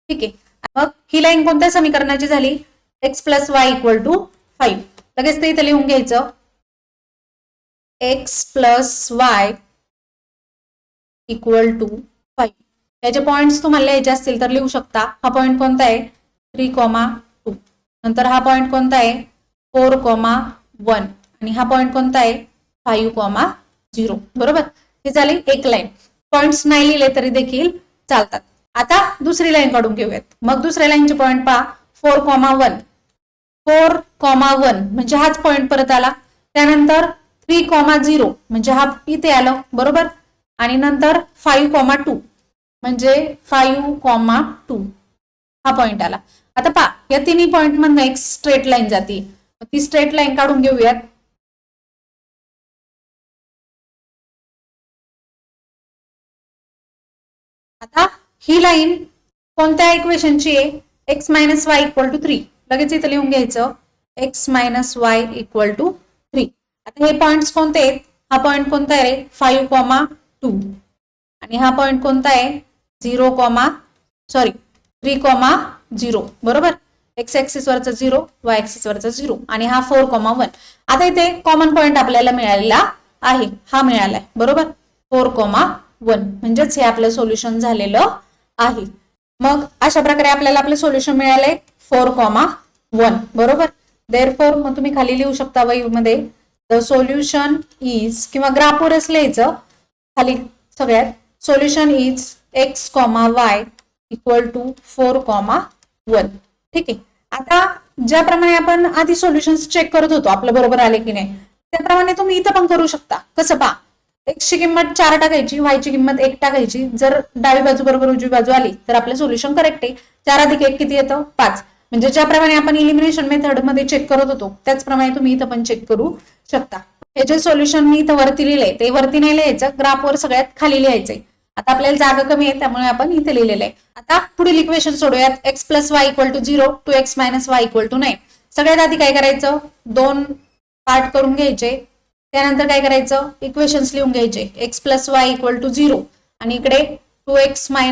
ठीक आहे. मग ही लाईन कोणत्या समीकरणाची झाली, x + y = 5. लगेच ते इथे लिहून घ्यायचं x + y = 5. याचे पॉइंट्स तुम्हाला लिहायचे असतील तर लिहू शकता. हा पॉइंट कोणता आहे 3,2. नंतर हा पॉइंट कोणता आहे 4,1 आणि हा पॉइंट कोणता आहे 5,0, बरोबर. हे झाली एक लाईन. पॉइंट्स नाही लिहिले तरी देखील चालतात. आता दुसरी लाईन काढून घेऊयात. मग दुसऱ्या लाईनचे पॉइंट पहा 4,1, 4,1 म्हणजे हाच पॉइंट परत आला. त्यानंतर 3,0 म्हणजे हा इथे आलं, बरोबर. आणि नंतर 5,2 म्हणजे 5,2 हा पॉइंट आला. आता पहा या तिन्ही पॉइंट मधून एक स्ट्रेट लाईन जाते. ती स्ट्रेट लाईन काढून घेऊयात. आता ही लाईन कोणत्या इक्वेशनची आहे x - y = 3. लगेच इथे लिहून घ्यायचं x - y = 3. आता हे पॉइंट्स कोणते आहेत, हा पॉइंट कोणता आहे रे 5,2 आणि हा पॉइंट कोणता आहे 3,0, बरोबर. एक्स ऍक्सिस वरचा 0, y ऍक्सिस वरचा 0 आणि हा 4,1. आता इथे कॉमन पॉइंट आपल्याला मिळालेला आहे, हा मिळालाय, बरोबर. 4,1 म्हणजेच हे आपलं सोल्युशन झालेलं आहे. मग अशा प्रकारे आपल्याला आपलं सोल्युशन मिळालंय 4,1, बरोबर. देअरफॉर मग तुम्ही खाली लिहू शकता वहीमध्ये द सोल्युशन इज किंवा ग्राफवरच लिहायचं खाली सगळ्यात सोल्युशन इज x, y = 4,1. ठीक आहे. आता ज्याप्रमाणे आपण आधी सोल्युशन्स चेक करत होतो आपलं बरोबर आले की नाही, त्याप्रमाणे तुम्ही इथं पण करू शकता. कसं पहा, x ची किंमत 4 टाकायची, y ची किंमत 1 टाकायची. जर डावी बाजू बरोबर उजवी बाजू आली तर आपलं सोल्युशन करेक्ट आहे. 4 + 1 किती येतं 5. म्हणजे ज्याप्रमाणे आपण इलिमिनेशन मेथड मध्ये चेक करत होतो त्याचप्रमाणे तुम्ही इथं पण चेक करू शकता. हे जे सोल्युशन मी इथं वरती लिहिलंय ते वरती नाही लिहायचं, ग्राफवर सगळ्यात खाली लिहायचंय. आता आपल्याला जागा कमी आहे त्यामुळे आपण इथे लिहिलेलं आहे. आता पुढील equation सोडूयात. x + y = 0, 2x - y = 9. सगळ्यात आधी काय करायचं 2 पार्ट करून घ्यायचे. त्यानंतर काय करायचं इक्वेशन्स लिहून घ्यायचे. x + y = 0 आणि इकडे 2x - y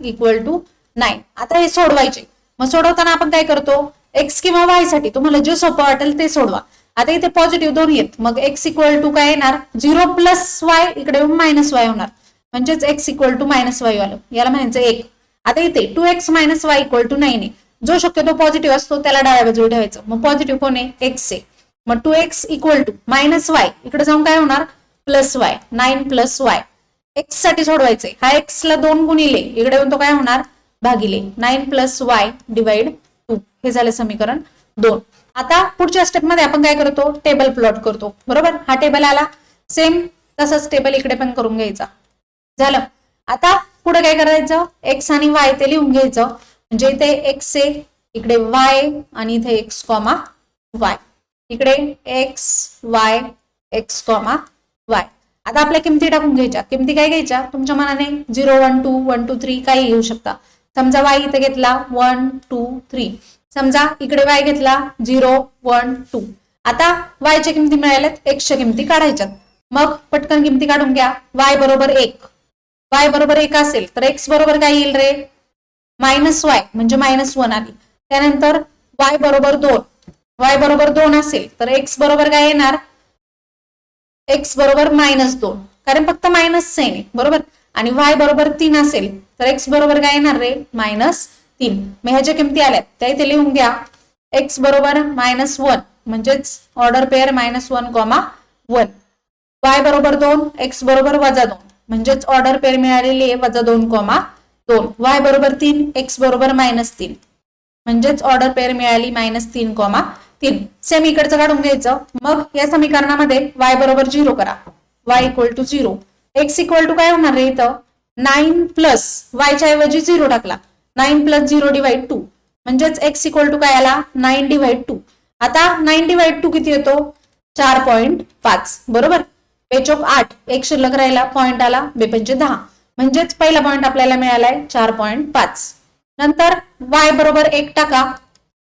= 9. आता हे सोडवायचे. मग सोडवताना आपण काय करतो x किंवा y साठी तुम्हाला जे सोपं वाटेल ते सोडवा. आता इथे पॉझिटिव्ह दोन्ही आहेत. मग x = काय येणार 0 + y इकडे -y होणार. म्हणजेच x = -y आलं. याला म्हणायचं 1. आता इथे 2x - y = 9 आहे. जो शक्यतो पॉझिटिव्ह असतो त्याला डाव्या बाजूला ठेवायचं. मग पॉझिटिव्ह कोण आहे x आहे. मग 2x = -y इकडे जाऊन काय होणार +y. 9 + y x साठी सोडवायचे. हा x ला 2 गुणिले इकडे येऊन तो काय होणार भागिले 9 + y / 2. हे झालं समीकरण 2. आता पुढच्या स्टेप मध्ये आपण काय करतो टेबल प्लॉट करतो, बरोबर. हा टेबल आला. सेम तसंच टेबल इकडे पण करून घ्यायचा. झालं. आता पुढे काय करायचं, एक्स आणि वाय ते लिहून घ्यायचं. म्हणजे इथे एक्स आहे, इकडे वाय आणि इथे एक्स कॉमा वाय, इकडे x Y x comma y. आता आपल्या किमती टाकून घ्यायच्या. किमती काय घ्यायच्या तुमच्या मनाने, 0 1 2 1 2 3 काही घेऊ शकता. समजा वाय इथे घेतला 1 2 3, समजा इकडे वाय घेतला 0 1 2. आता वाय च्या किमती मिळाल्यात, एक्स च्या किमती काढायच्यात. मग पटकन किमती काढून घ्या. वाय बरोबर 1, वाय बरोबर 1 असेल तर एक्स बरोबर काय येईल रे, मायनस वाय म्हणजे -1 आली. त्यानंतर वाय बरोबर 2, वाय बरोबर 2 असेल तर एक्स बरोबर काय येणार, एक्स बरोबर -2, कारण फक्त मायनस साइन आहे बरोबर. आणि वाय बरोबर 3 असेल तर एक्स बरोबर काय येणार रे, -3. मग ह्याच्या किमती आल्यात त्या इथे लिहून घ्या. एक्स बरोबर -1 म्हणजेच ऑर्डर पेअर -1, 1. वाय बरोबर 2, एक्स बरोबर -2 म्हणजेच ऑर्डर पेअर मिळालेली आहे -2, 2. वाय बरोबर 3, एक्स बरोबर -3 म्हणजेच ऑर्डर पेअर मिळाली -3, 3. सेम इकडचं काढून घ्यायचं. मग या समीकरणामध्ये y बरोबर 0 करा, y = 0. x = काय होणार रे इथं, 9 प्लस y च्या ऐवजी 0 टाकला, 9 + 0 / 2 म्हणजेच x = काय आला, 9/2. आता 9/2 किती येतो, 4.5 बरोबर. बेचोक 8, एक शिल्लक राहिला, पॉइंट आला, बेपंचे 10 म्हणजेच पहिला पॉइंट आपल्याला मिळालाय 4.5. नंतर y बरोबर 1 टाका.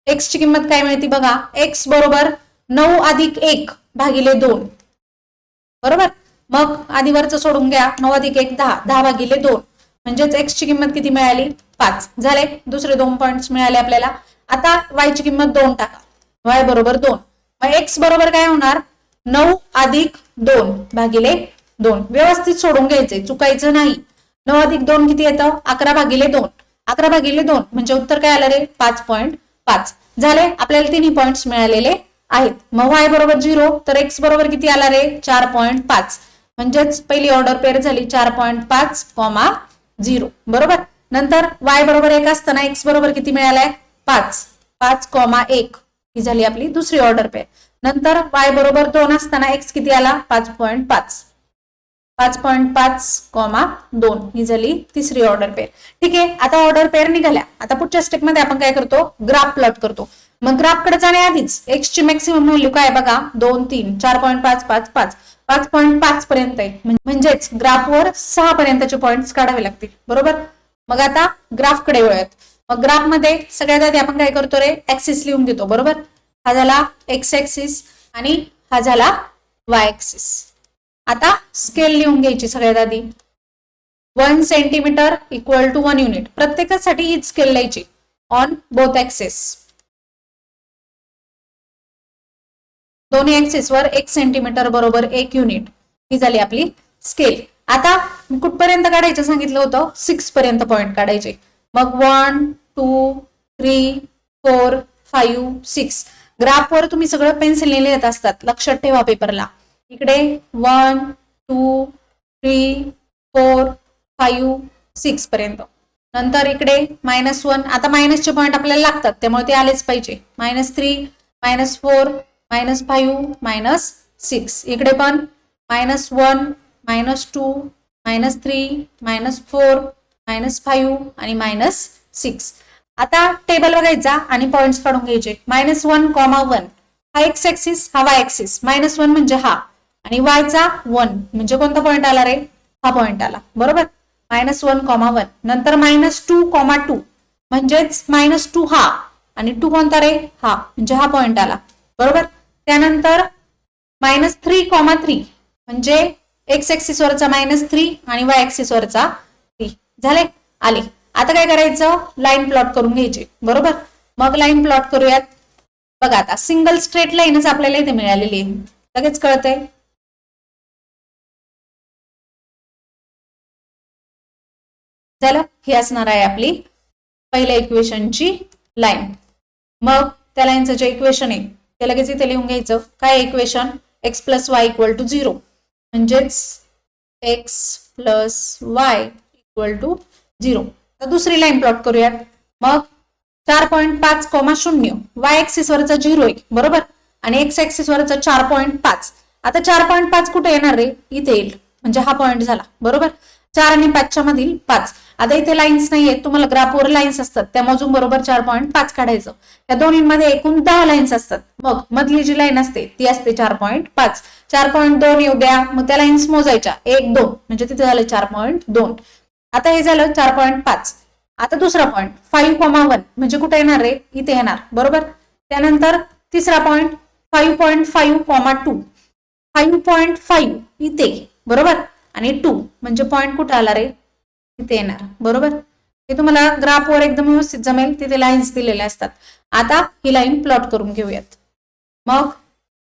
x ची किंमत काय मिळते बघा, x बरोबर 9 + 1 / 2 बरोबर. मग आधी वरचं सोडून घ्या, 9 + 1 10, 10 / 2 म्हणजेच x ची किंमत किती मिळाली, 5 झाले. दुसरे 2 पॉइंट्स मिळाले आपल्याला. आता y ची किंमत 2 टाका, y बरोबर 2. मग x बरोबर काय होणार, 9 + 2 / 2. व्यवस्थित सोडून घ्यायचे, चुकायचं नाही. 9 + 2 किती येतं, 11/2, 11/2 म्हणजे उत्तर काय आलं रे, 5.5 झाले. आपल्याला तिन्ही पॉइंट्स मिळालेले आहेत. मग y बरोबर 0 तर x बरोबर किती आला रे, 4.5 म्हणजेच पहिली ऑर्डर पेअर झाली 4.5, 0 बरोबर. नंतर y बरोबर 1 असताना x बरोबर किती मिळालाय, 5, 5,1 ही झाली आपली दुसरी ऑर्डर पेअर. नंतर y बरोबर 2 असताना x किती आला, 5.5, 5.5, 2 ही झाली तिसरी ऑर्डर पेअर. ठीक आहे. आता ऑर्डर पेअर निघाल्या. आता पुढच्या स्टेप मध्ये आपण काय करतो, ग्राफ प्लॉट करतो. मग ग्राफ कडे जाण्याआधीच एक्स ची मॅक्सिमम व्हॅल्यू काय बघा, 2 3 4.5 5 5 5.5 पर्यंत आहे. म्हणजेच ग्राफवर 6 पर्यंतचे पॉइंट्स काढावे लागतील बरोबर. मग आता ग्राफ कडे वळूयात. मग ग्राफ मध्ये सगळ्यात आधी आपण काय करतो रे, ऍक्सिस लिहून घेतो बरोबर. हा झाला एक्स ऍक्सिस आणि हा झाला वाय ऍक्सिस. आता स्केल लिहून घ्यायची सगळ्यात आधी. 1 सेंटीमीटर = 1 युनिट. प्रत्येकासाठी हीच स्केल लिहायची ऑन बोथ ऍक्सिस. दोन्ही ऍक्सिस वर 1 सेंटीमीटर बरोबर 1 युनिट ही झाली आपली स्केल. आता कुठपर्यंत काढायचं सांगितलं होतं, 6 पर्यंत पॉइंट काढायचे. मग 1 2 3 4 5 6. ग्राफवर तुम्ही सगळं पेन्सिलने लिहित असतात, लक्षात ठेवा पेपरला. इकडे 1 2 3 4 5 6 पर्यंत. नंतर इकडे -1. आता मायनसचे पॉइंट आपल्याला लागतात त्यामुळे ते आलेच पाहिजे. -3 -4 -5 -6. इकडे पण -1 -2 -3 -4 -5 आणि -6. आता टेबल बघायचा आणि पॉइंट्स काढून घ्यायचे. -1, 1 हा एक्स ऍक्सिस, हा वाय ऍक्सिस. -1 म्हणजे हा आणि वायचा 1 म्हणजे कोणता पॉइंट आला रे, हा पॉइंट आला बरोबर. -1, 1. नंतर -2, 2 म्हणजेच -2 हा आणि 2 कोणता रे, हा म्हणजे हा पॉइंट आला बरोबर. त्यानंतर -3, 3 म्हणजे एक्स ऍक्सिस वरचा -3 आणि वाय ऍक्सिस वरचा 3 झाले आले. आता काय करायचं, लाईन प्लॉट करून घ्यायचे बरोबर. मग लाईन प्लॉट करूयात. बघा आता सिंगल स्ट्रेट लाईनच आपल्याला इथे मिळालेली आहे, लगेच कळतंय. झालं, ही असणार आहे आपली पहिल्या इक्वेशनची लाईन. मग त्या लाईनचं जे इक्वेशन आहे ते लगेच इथे लिहून घ्यायचं. काय इक्वेशन, x + y = 0 म्हणजेच x + y = 0. तर दुसरी लाईन प्लॉट करूयात. मग 4.5, 0 वाय ऍक्सिस वरचा 0 आहे बरोबर आणि एक्स ऍक्सिस वरचा 4.5. आता 4.5 कुठे येणार रे? इथे येईल, म्हणजे हा पॉईंट झाला बरोबर. 4 आणि 5च्या मधील 5. आता इथे लाईन्स नाहीये, तुम्हाला ग्राफवर लाईन्स असतात त्या मोजून बरोबर 4.5 काढायचं. या दोन्हीमध्ये एकूण 10 लाईन्स असतात. मग मधली जी लाईन असते ती असते 4.5. 4.2 येऊ द्या, मग त्या लाईन्स मोजायच्या 1 2, म्हणजे तिथे झालं 4.2. आता हे झालं 4.5. आता दुसरा पॉईंट 5,1 म्हणजे कुठे येणार रे? इथे येणार बरोबर. त्यानंतर तिसरा पॉईंट 5.5,2. 5.5 इथे बरोबर, आणि 2 म्हणजे पॉईंट कुठे आला रे? इथे येणार बरोबर. हे तुम्हाला ग्राफवर एकदम व्यवस्थित जमेल, तिथे लाईन्स दिलेल्या असतात. आता ही लाईन प्लॉट करून घेऊयात. मग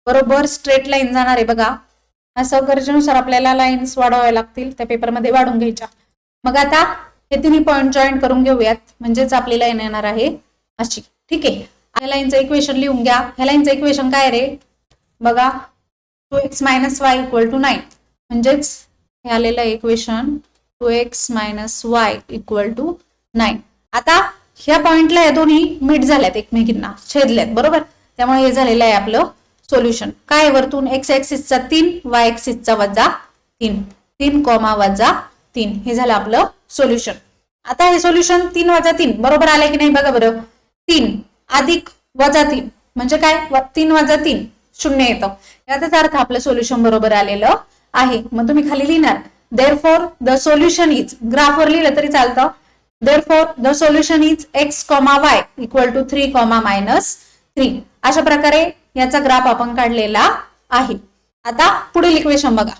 बरोबर स्ट्रेट लाईन जाणार आहे बघा. असं गरजेनुसार आपल्याला लाईन्स वाढवाव्या लागतील, त्या पेपरमध्ये वाढून घ्यायच्या. मग आता हे तिन्ही पॉईंट जॉईन करून घेऊयात, म्हणजेच आपली लाईन येणार आहे अशी. ठीक आहे, या लाईनचं इक्वेशन लिहून घ्या. ह्या लाईनचं इक्वेशन काय रे? बघा 2x - y = 9, म्हणजेच हे आलेलं इक्वेशन 2x - y = 9. आता ह्या पॉइंटला या दोन्ही मीट झाल्यात, एकमेकींना छेदल्यात बरोबर. त्यामुळे हे झालेलं आहे आपलं सोल्युशन. काय वरतून x ऍक्सिसचा 3, y ऍक्सिसचा -3, 3, -3 हे झालं आपलं सोल्युशन. आता हे सोल्युशन 3 - 3 बरोबर आलंय की नाही बघा बरं. 3 अधिक -3 म्हणजे काय? 3 - 3 0 येतं. याचाच अर्थ आपलं सोल्युशन बरोबर आलेलं आहे. मग तुम्ही खाली लिहिणार therefore the solution is, ग्राफवर लिहिलं तरी चालतं. therefore the solution is x, y = 3, -3. अशा प्रकारे याचा ग्राफ आपण काढलेला आहे. आता पुढील इक्वेशन बघा.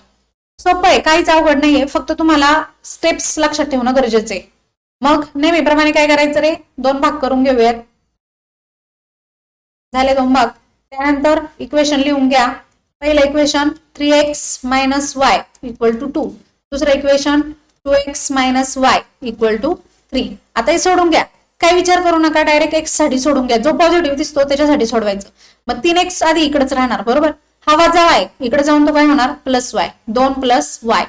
सोपं आहे, काहीच अवघड नाहीये, फक्त तुम्हाला स्टेप्स लक्षात ठेवणं गरजेचं आहे. मग नेहमीप्रमाणे काय करायचं रे? 2 भाग करून घेऊयात. झाले 2 भाग. त्यानंतर इक्वेशन लिहून घ्या. पहिलं इक्वेशन 3x - y = 2. दुसरं इक्वेशन 2x - y = 3. आता हे सोडून घ्या, काय विचार करू नका, डायरेक्ट x साठी सोडून घ्या. जो पॉझिटिव्ह दिसतो त्याच्यासाठी सोडवायचं. मग 3x आधी इकडेच राहणार बरोबर. हा वजा y इकडे जाऊन तो काय होणार? +y. 2 + y.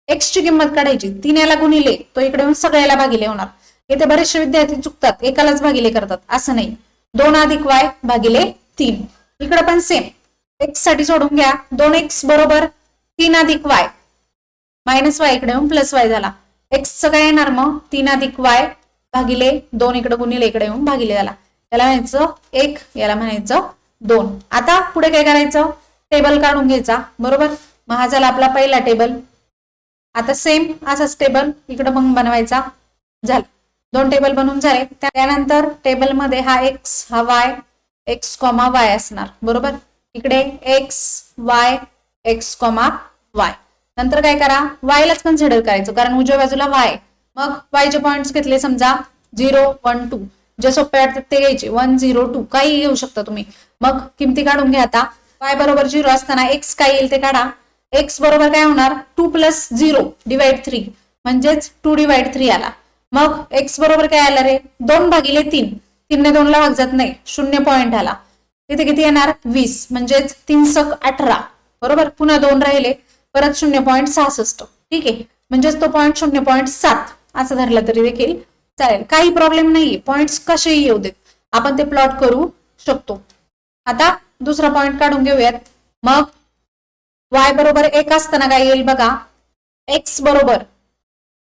x ची किंमत काढायची. 3 याला गुणिले तो इकडे येऊन सगळ्याला भागिले होणार. इथे बरेचसे विद्यार्थी चुकतात, एकालाच भागिले करतात. असं नाही, 2 अधिक y भागिले 3. इकडे पण सेम, x साठी सोडून घ्या. 2x बरोबर 3 अधिक y, -y इकडे येऊन +y झाला. x चं काय येणार मग? 3 अधिक y भागिले 2 इकडे गुणिले इकडे येऊन भागिले झाला. याला म्हणायचं 1, याला म्हणायचं 2. आता पुढे काय करायचं? टेबल काढून घ्यायचा बरोबर. मग हा झाला आपला पहिला टेबल. आता सेम असाच टेबल इकडे मग बनवायचा. झालं, 2 टेबल बनवून झाले. त्यानंतर टेबल मध्ये हा x, हा y, x, y असणार बरोबर. इकडे x, y, x, y. नंतर काय करा? y लाच कन्सिडर करायचं, कारण उजव्या बाजूला y. मग y चे पॉइंट्स घेतले, समजा 0 1 2, जे सोपे वाटतात ते घ्यायचे. 1 0 2 काही घेऊ शकता तुम्ही. मग किमती काढून घ्या. आता y बरोबर 0 असताना x काय येईल ते काढा. x बरोबर काय होणार? 2 + 0 / 3, म्हणजेच 2/3 आला. मग x बरोबर काय आला रे? 2 भागिले 3. 3 ने 2 ला भाग जात नाही, 0 पॉइंट आला. तिथे किती येणार? 20, म्हणजेच 3 × 18 बरोबर. पुन्हा 2 राहिले, परत 0.66. ठीक आहे, म्हणजेच तो पॉइंट 0.7 असं धरला तरी देखील चालेल, काही प्रॉब्लेम नाहीये. पॉइंट्स कसेही येऊ देत, आपण ते प्लॉट करू शकतो. आता दुसरा पॉइंट काढून घेऊयात. मग y बरोबर 1 असताना काय येईल बघा. x बरोबर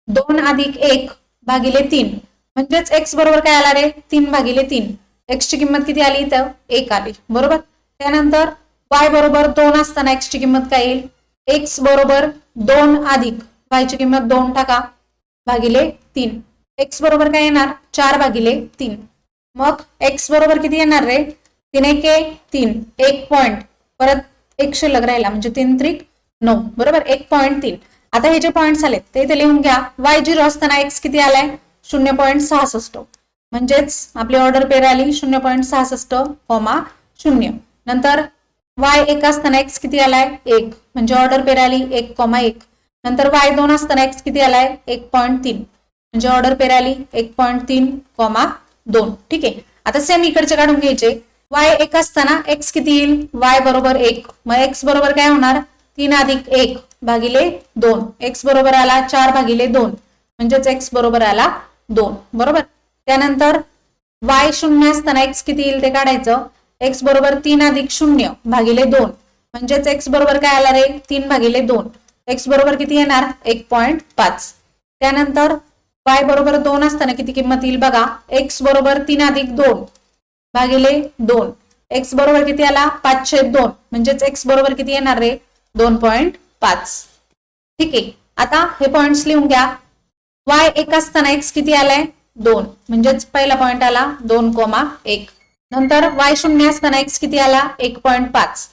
2 अधिक 1 भागिले 3, म्हणजेच x बरोबर काय आला रे? 3/3. x ची किंमत किती आली? इथं 1 आली बरोबर. त्यानंतर y बरोबर 2 असताना x ची किंमत काय येईल? x बरोबर 2 अधिक y ची किंमत 2 टाका भागिले 3. x बरोबर काय येणार? 4/3. मग x बरोबर किती येणार रे? 3 × 3, 1 पॉइंट, परत 1 शिल्लक राहिला, म्हणजे 3 त्रिक 9 बरोबर. 1.3. आता हे जे पॉइंट्स आले ते इथे लिहून घ्या. y 0 असताना x किती आलाय? 0.66, म्हणजेच आपली ऑर्डर पेर आली 0.66, 0. नंतर y 1 असताना x किती आलाय? 1, म्हणजे ऑर्डर पेर आली 1,1. नंतर y 2 असताना x किती आलाय? 1.3, म्हणजे ऑर्डर पेर आली 1.3, 2. ठीक आहे, आता सेम इकडचे काढून घ्यायचे. y 1 असताना x किती येईल? y बरोबर 1. मग x बरोबर काय होणार? 3 अधिक 1 भागिले 2. x बरोबर आला 4/2, म्हणजेच x बरोबर आला 2 बरोबर. त्यानंतर y 0 असताना x किती येईल ते काढायचं. x बरोबर 3 अधिक 0 भागिले 2, म्हणजेच एक्स बरोबर काय आला रे 3/2. एक्स बरोबर किती येणार 1.5. त्यानंतर y बरोबर 2 असताना किती किंमत येईल बघा, x बरोबर 3+2/2. x बरोबर किती आला 5/2. म्हणजेच x बरोबर किती येणार रे 2.5. ठीक आहे. आता हे पॉइंट्स लिहून घ्या. y 1 असताना x किती आलाय 2. म्हणजेच पहिला पॉइंट आला 2,1. नंतर y 0 असताना x किती आला 1.5.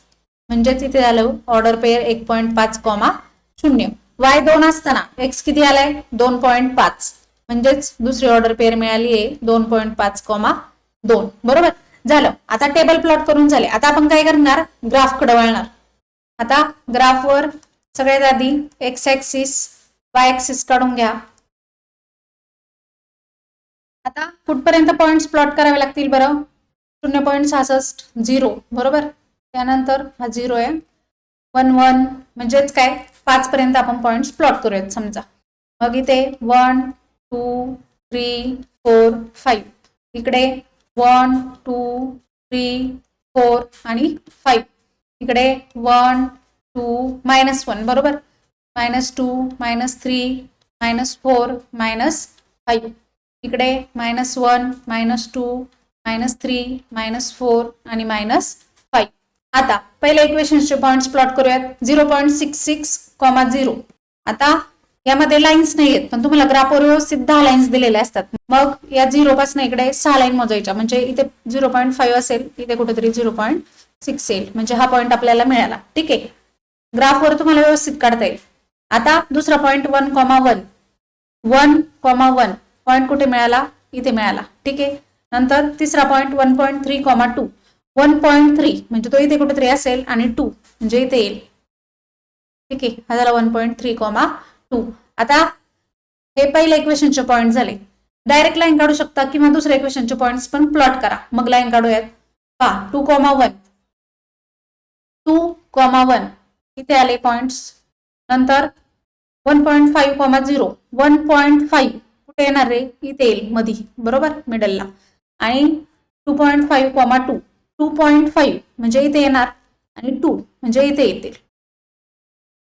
म्हणजेच इथे झालं ऑर्डर पेअर 1.5,0. y 2 असताना x किती आलाय 2.5. म्हणजेच दुसरी ऑर्डर पेअर मिळाली आहे 2.5,2. बरोबर झालं. आता टेबल प्लॉट करून झाले. आता आपण काय करणार, ग्राफ कडे वळणार. आता ग्राफवर सगळ्यात आधी एक्स ऍक्सिस वाय ऍक्सिस काढून घ्या. आता कुठपर्यंत पॉइंट्स प्लॉट करावे लागतील बरं, 0.66 0. बरोबर. त्यानंतर हा 0 आहे 1 1. म्हणजेच काय 5 पर्यंत आपण पॉइंट्स प्लॉट करूयात समजा. मग इथे 1 2 3 4 5. इकडे 1 2 3 4 आणि 5. इकडे 1 2 -1. बरोबर. -2 -3 -4 -5. इकडे -1 -2 -3 -4 आणि -5. आता पहिल्या इक्वेशनचे पॉइंट्स प्लॉट करूयात. 0.66, 0. आता यामध्ये लाईन्स नाही आहेत, पण तुम्हाला ग्राफवर व्यवस्थित 10 लाईन्स दिलेल्या असतात. मग या 0 पासून इकडे 6 लाईन मोजायच्या. म्हणजे इथे 0.5 असेल, इथे कुठेतरी 0.6 येईल. म्हणजे हा पॉइंट आपल्याला मिळाला. ठीक आहे. ग्राफवर तुम्हाला व्यवस्थित काढता येईल. आता दुसरा पॉइंट 1,1. 1,1 पॉइंट कुठे मिळाला, इथे मिळाला. ठीक आहे. नंतर तिसरा पॉइंट 1.3, 2. 1.3 म्हणजे तो इथे कुठेतरी असेल आणि 2 म्हणजे इथे येईल. ठीक आहे. हा झाला 1.3, 2. आता हे पहिल्या इक्वेशनचे पॉइंट झाले. डायरेक्ट लाईन काढू शकता किंवा दुसऱ्या इक्वेशनचे पॉइंट्स पण प्लॉट करा. मग लाईन काढूयात. पहा 2,1 2,1 इथे आले पॉइंट्स. नंतर 1.5, 0. 1.5 कुठे येणार रे, इथे येईल मधी. बरोबर मिडलला. आणि 2.5, 2. 2.5 म्हणजे इथे येणार आणि 2 म्हणजे इथे येतील.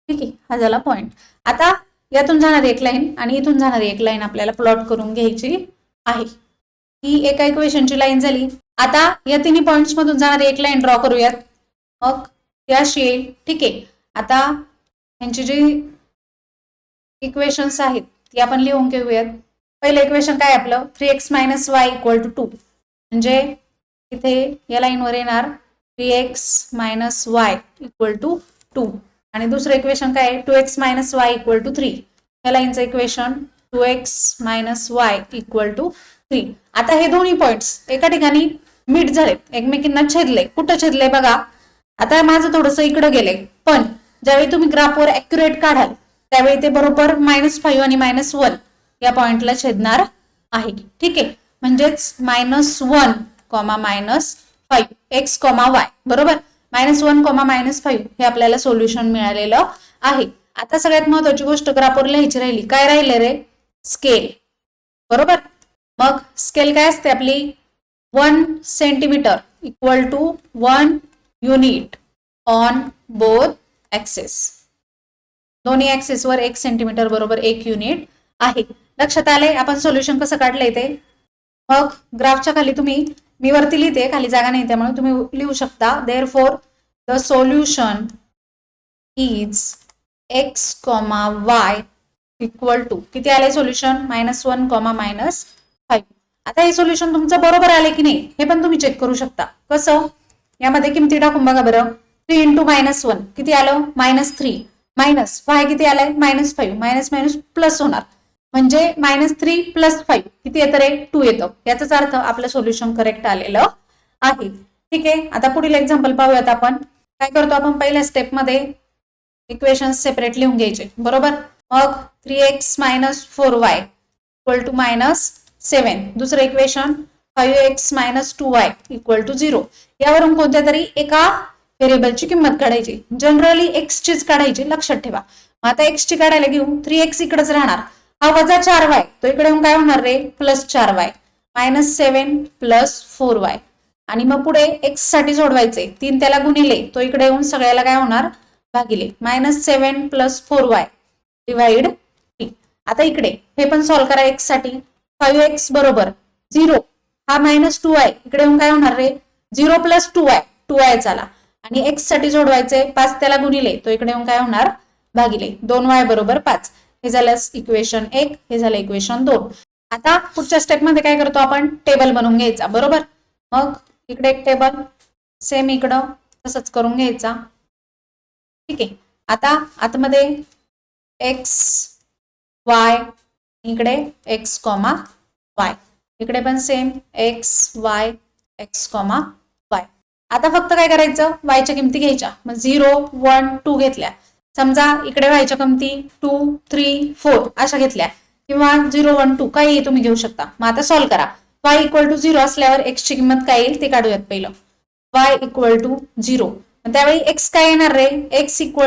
ठीक आहे. हा झाला पॉइंट. आता यातून जाणारी एक लाईन आणि इथून जाणारी एक लाईन आपल्याला प्लॉट करून घ्यायची आहे. ही एका इक्वेशनची लाईन झाली. आता या तिन्ही पॉइंट्स मधून जाणारी एक लाईन ड्रॉ करूयात. मग ती अशी येईल. ठीक आहे. आता यांची जी इक्वेशन्स आहेत ती आपण लिहून घेऊयात. पहिलं इक्वेशन काय आपलं 3x - y = 2. म्हणजे इथे या लाईनवर येणार 3x - y = 2. आणि दुसरं इक्वेशन काय 2x - y = 3. या लाईनचं इक्वेशन 2x - y = 3. आता हे दोन्ही पॉइंट्स एका ठिकाणी मीट झालेत, एकमेकींना छेदले. कुठं छेदले बघा. आता माझं थोडंसं इकडं गेलंय, पण ज्यावेळी तुम्ही ग्राफवर ऍक्युरेट काढाल त्यावेळी ते बरोबर -5 आणि -1 या पॉइंटला छेदणार आहे. ठीक आहे. म्हणजेच -1, -5 x, y. बरोबर. -1, -5 हे आपल्याला सोल्युशन मिळालेलं आहे. आता सगळ्यात महत्वाची गोष्ट ग्राफवर लिहायची राहिली. काय राहिले रे, स्केल. बरोबर. मग स्केल काय असते आपली 1 centimetre = 1 unit on both axes. दोन्ही ऍक्सेस वर 1 सेंटीमीटर बरोबर 1 युनिट आहे. लक्षात आले आपण सोल्युशन कसं काढलंय ते. मग ग्राफच्या खाली तुम्ही, मी वरती लिहिते खाली जागा नाही त्यामुळे तुम्ही लिहू शकता. Therefore the solution is x, y = किती आले सोल्युशन -1, -5. आता हे सोल्युशन तुमचं बरोबर आले की नाही हे पण तुम्ही चेक करू शकता. कसं, यामध्ये किमती टाकून बघा बरं. 3 × -1 किती आलं -3. -y किती आलाय -5. - प्लस होणार म्हणजे -3 + 5 किती येतं रे 2 येतं. याचाच अर्थ आपलं सोल्युशन करेक्ट आलेलं आहे. ठीक आहे. आता पुढील एक्झाम्पल पाहूयात आपण. काय करतो आपण पहिल्या स्टेप मध्ये इक्वेशन सेपरेट लिहून घ्यायचे. बरोबर. मग 3x - 4y = -7. दुसरं इक्वेशन 5x - 2y = 0. यावरून कोणत्या तरी एका व्हेरिएबलची किंमत काढायची. जनरली x चीच काढायची, लक्षात ठेवा. मग आता x ची काढायला घेऊ 3x इकडेच राहणार. हा -4y तो इकडे येऊन काय होणार रे +4y. -7 + 4y आणि मग पुढे एक्स साठी सोडवायचे 3 त्याला गुणिले तो इकडे येऊन सगळ्याला काय होणार भागिले -7 + 4y डिवाइड 3. आता इकडे हे पण सॉल्व्ह करा एक्स साठी 5x बरोबर 0 हा -2y इकडे येऊन काय होणार रे 0 + 2y झाला आणि एक्स साठी सोडवायचे 5 त्याला गुणिले तो इकडे येऊन काय होणार भागिले 2y बरोबर 5. हे झालं इक्वेशन 1 हे झालं इक्वेशन 2. आता पुढच्या स्टेप मध्ये काय करतो आपण टेबल बनवून घ्यायचा बरोबर. मग इकडे एक टेबल सेम इकडं तसंच करून घ्यायचा. ठीक आहे. आता आतमध्ये एक्स वाय इकडे एक्स कॉमा वाय इकडे पण same x Y x comma y. आता फक्त काय करायचं वायच्या किमती घ्यायच्या. मग 0 1 2 घेतल्या. समजा इकडे वायच्या किमती 2 3 4 अशा घेतल्या किंवा 0 1 2 काही तुम्ही घेऊ शकता. मग आता सॉल्व्ह करा. y = 0 असल्यावर x ची किंमत काय येईल ते काढूयात पहिलं. y = 0 त्यावेळी x काय येणार रे x =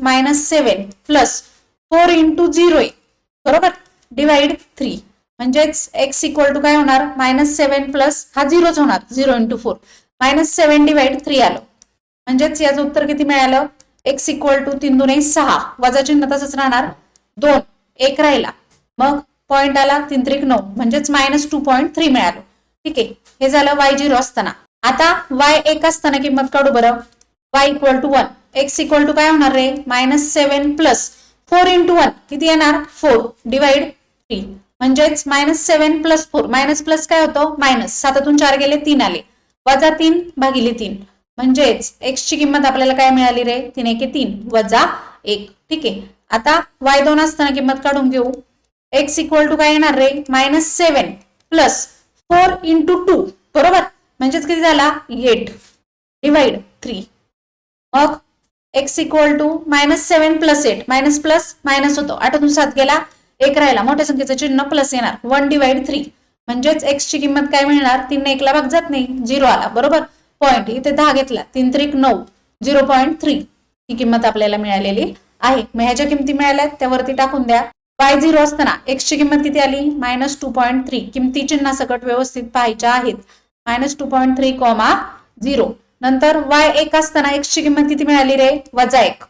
-7 + 4 × 0 आहे बरोबर डिवाइड 3 म्हणजेच x = काय होणार -7 प्लस हा 0च होणार 0 × 4 -7 डिवाइड 3 आलं. म्हणजेच याचं उत्तर किती मिळालं x = 3 दुने 6 वजा चिन्ह तसंच राहणार 2 1 राहिला. मग पॉइंट आला 3 त्रिक 9 म्हणजेच -2.3 मिळालं. ठीक आहे. हे झालं y 0 असताना. आता y 1 असताना किंमत काढू बरं. y = 1 x = काय होणार रे -7 + 4 × 1 किती येणार 4 डिवाइड 3 म्हणजेच -7 + 4 मायनस प्लस काय होतं मायनस 7तून 4 गेले 3 आले वजा 3 भागिले 3 म्हणजेच x ची किंमत आपल्याला काय मिळाली रे 3 × 3 वजा 1. ठीक आहे. आता y 2 असताना किंमत काढून घेऊ. x = काय येणार रे -7 + 4 × 2 बरोबर म्हणजेच किती झाला 8 डिवाइड 3. मग x = -7 + 8 मायनस प्लस मायनस होतो 8तून 7 गेला 1 राहिला मोठ्या संख्येचं चिन्ह प्लस येणार 1 डिवाइड 3 म्हणजेच x ची किंमत काय मिळणार 3 ने 1 ला भाग जात नाही 0 आला बरोबर. पॉइंट इथे 10 घेतला 3 त्रिक 9 0.3 ही किंमत आपल्याला मिळालेली आहे. मग ह्याच्या किमती मिळाल्या त्यावरती टाकून द्या. y 0 असताना x ची किंमत किती आली -2.3 किमती चिन्हासकट व्यवस्थित पाहायच्या आहेत. -2.3, 0 नंतर y 1 असताना x ची किंमत किती मिळाली रे -1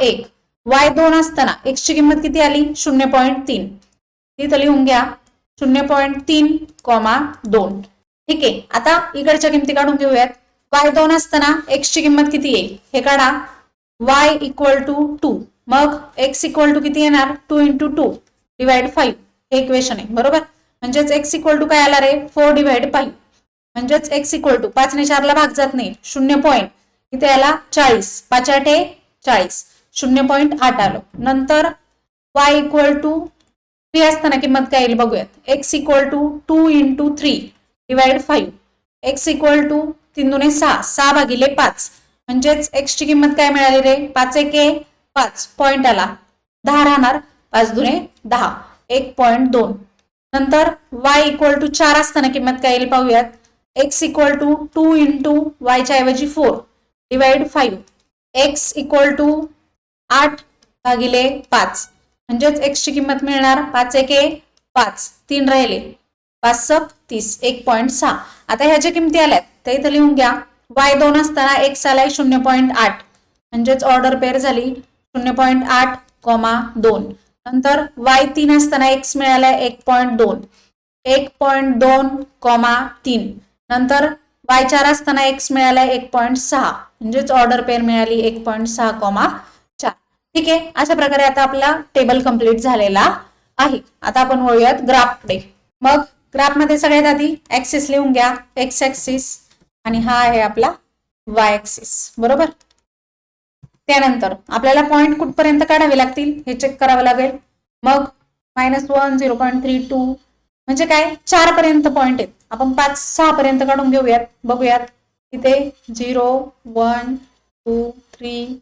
1, y 2 असताना x ची किंमत किती आली 0.3 ती तर लिहून घ्या 0.3, 2. ठीक आहे. आता इकडच्या किमती काढून घेऊयात. y 2 असताना x ची किंमत किती येईल हे काढा. y = 2 मग x = किती येणार 2 × 2 डिवाइड 5 हे इक्वेशन आहे बरोबर. म्हणजेच x = काय आला रे 4 डिवाइड 5 म्हणजेच x = 5 ने 4 ला भाग जात नाही 0 पॉइंट इथे आला 40 5 8 40 0.8 आलं. नंतर y = 3 असताना किंमत काय येईल बघूयात. x = 2 × 3 डिवाइड 5 x = 3 दुने 6 6 भागिले 5 म्हणजेच x ची किंमत काय मिळाली रे 5 1 5 पॉइंट आला 10 राहणार 5 दुने 10 1.2. नंतर y = 4 असताना किंमत काय येईल पाहूयात. x = 2 × y च्या ऐवजी 4 डिवाइड 5 x = 8 भागिले 5 म्हणजेच x ची किंमत मिळणार 5 1 5 3 राहिले 5 7 30 1.6. आता ह्याच्या किमती आल्यात ते इथे लिहून घ्या. y 2 असताना x आलाय 0.8 म्हणजेच ऑर्डर पेअर झाली 0.8, 2. नंतर y 3 असताना x मिळालाय 1.2 3. नंतर y 4 असताना x मिळालाय 1.6 म्हणजेच ऑर्डर पेअर मिळाली 1.6, 4. ठीक आहे. अशा प्रकारे आता आपला टेबल कंप्लीट झालेला आहे. आता आपण वळूयात ग्राफकडे. मग ग्राफ मध्ये सगळ्यात आधी ऍक्सिस लिहून घ्या x ऍक्सिस आणि हा आहे आपला y ऍक्सिस बरोबर. त्यानंतर आपल्याला पॉइंट कुठपर्यंत काढावे लागतील हे चेक करावं लागेल. मग -1 0.32 म्हणजे काय 4 पर्यंत पॉइंट आहेत. आपण 5 6 पर्यंत काढून घेऊयात बघूयात. इथे 0 1 2 3